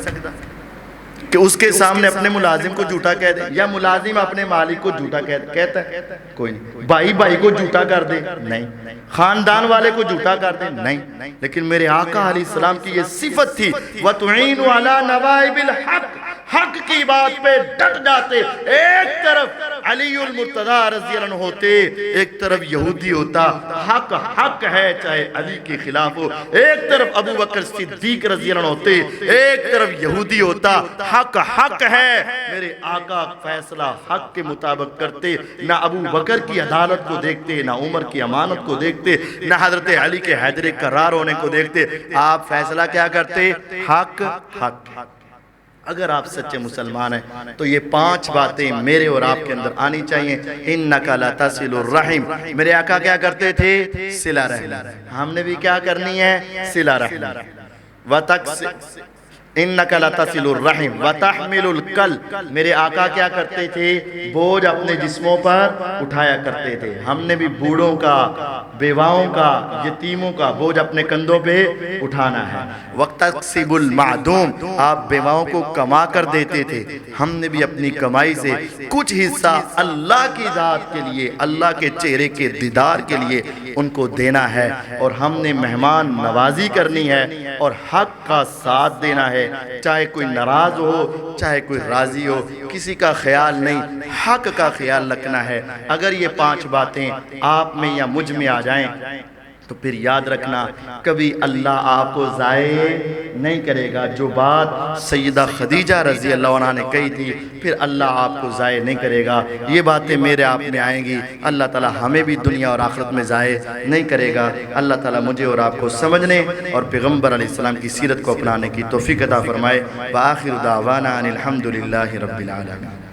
کہ اس کے سامنے اپنے ملازم کو جھوٹا کہہ دے، یا ملازم اپنے مالک کو جھوٹا کہتا ہے؟ کوئی نہیں۔ بھائی بھائی کو جھوٹا کر دے؟ نہیں۔ خاندان والے کو جھوٹا کر دے؟ نہیں۔ لیکن میرے آقا علیہ السلام کی یہ صفت تھی، وَتُعِينُ عَلَى نَوَائِبِ الْحَقِّ، حق کی بات پہ ڈٹ جاتے۔ ایک طرف علی المرتضیٰ رضی اللہ عنہ ہوتے، ایک طرف یہودی ہوتا، حق حق ہے چاہے علی کے خلاف ہو، ایک طرف ابو بکر صدیق رضی اللہ عنہ ہوتے، ایک طرف یہودی ہوتا، حق حق ہے، میرے آقا فیصلہ حق کے مطابق کرتے، نہ ابو بکر کی عدالت کو دیکھتے، نہ عمر کی امانت کو دیکھتے، نہ حضرت علی کے حیدر کرار ہونے کو دیکھتے، آپ فیصلہ کیا کرتے؟ حق حق۔ اگر آپ سچے مسلمان ہیں تو یہ 5 باتیں میرے اور آپ کے اندر آنی چاہیے۔ اِنَّكَ لَتَصِلُ الرَّحِمِ، میرے آقا کیا کرتے تھے؟ صلہ رحم۔ ہم نے بھی کیا کرنی ہے؟ صلہ رحم۔ اِنَّكَ لَتَصِلُ الرَّحِمِ وَتَحْمِلُ الْكَلْ، میرے آقا کیا کرتے تھے؟ بوجھ اپنے جسموں پر اٹھایا کرتے تھے۔ ہم نے بھی بوڑھوں کا، بیواؤں کا، یتیموں کا بوجھ اپنے کندھوں پہ اٹھانا ہے۔ وَتَكْسِبُ الْمَعْدُومِ، آپ بیواؤں کو کما کر دیتے تھے، ہم نے بھی اپنی کمائی سے کچھ حصہ اللہ کی ذات کے لیے، اللہ کے چہرے کے دیدار کے لیے ان کو دینا ہے، اور ہم نے مہمان نوازی کرنی ہے اور حق کا ساتھ دینا ہے، چاہے کوئی ناراض ہو چاہے کوئی راضی ہو، کسی کا خیال نہیں، حق کا خیال رکھنا ہے۔ اگر یہ 5 باتیں آپ میں یا مجھ میں آ جائیں تو پھر یاد رکھنا کبھی اللہ آپ کو ضائع نہیں کرے گا۔ جو بات سیدہ خدیجہ رضی اللہ عنہ نے کہی تھی، پھر اللہ آپ کو ضائع نہیں کرے گا۔ یہ باتیں میرے آپ میں آئیں گی، اللہ تعالی ہمیں بھی دنیا اور آخرت میں ضائع نہیں کرے گا۔ اللہ تعالی مجھے اور آپ کو سمجھنے اور پیغمبر علیہ السلام کی سیرت کو اپنانے کی توفیق عطا فرمائے۔ وآخر دعوانا ان الحمد للہ رب العالمین۔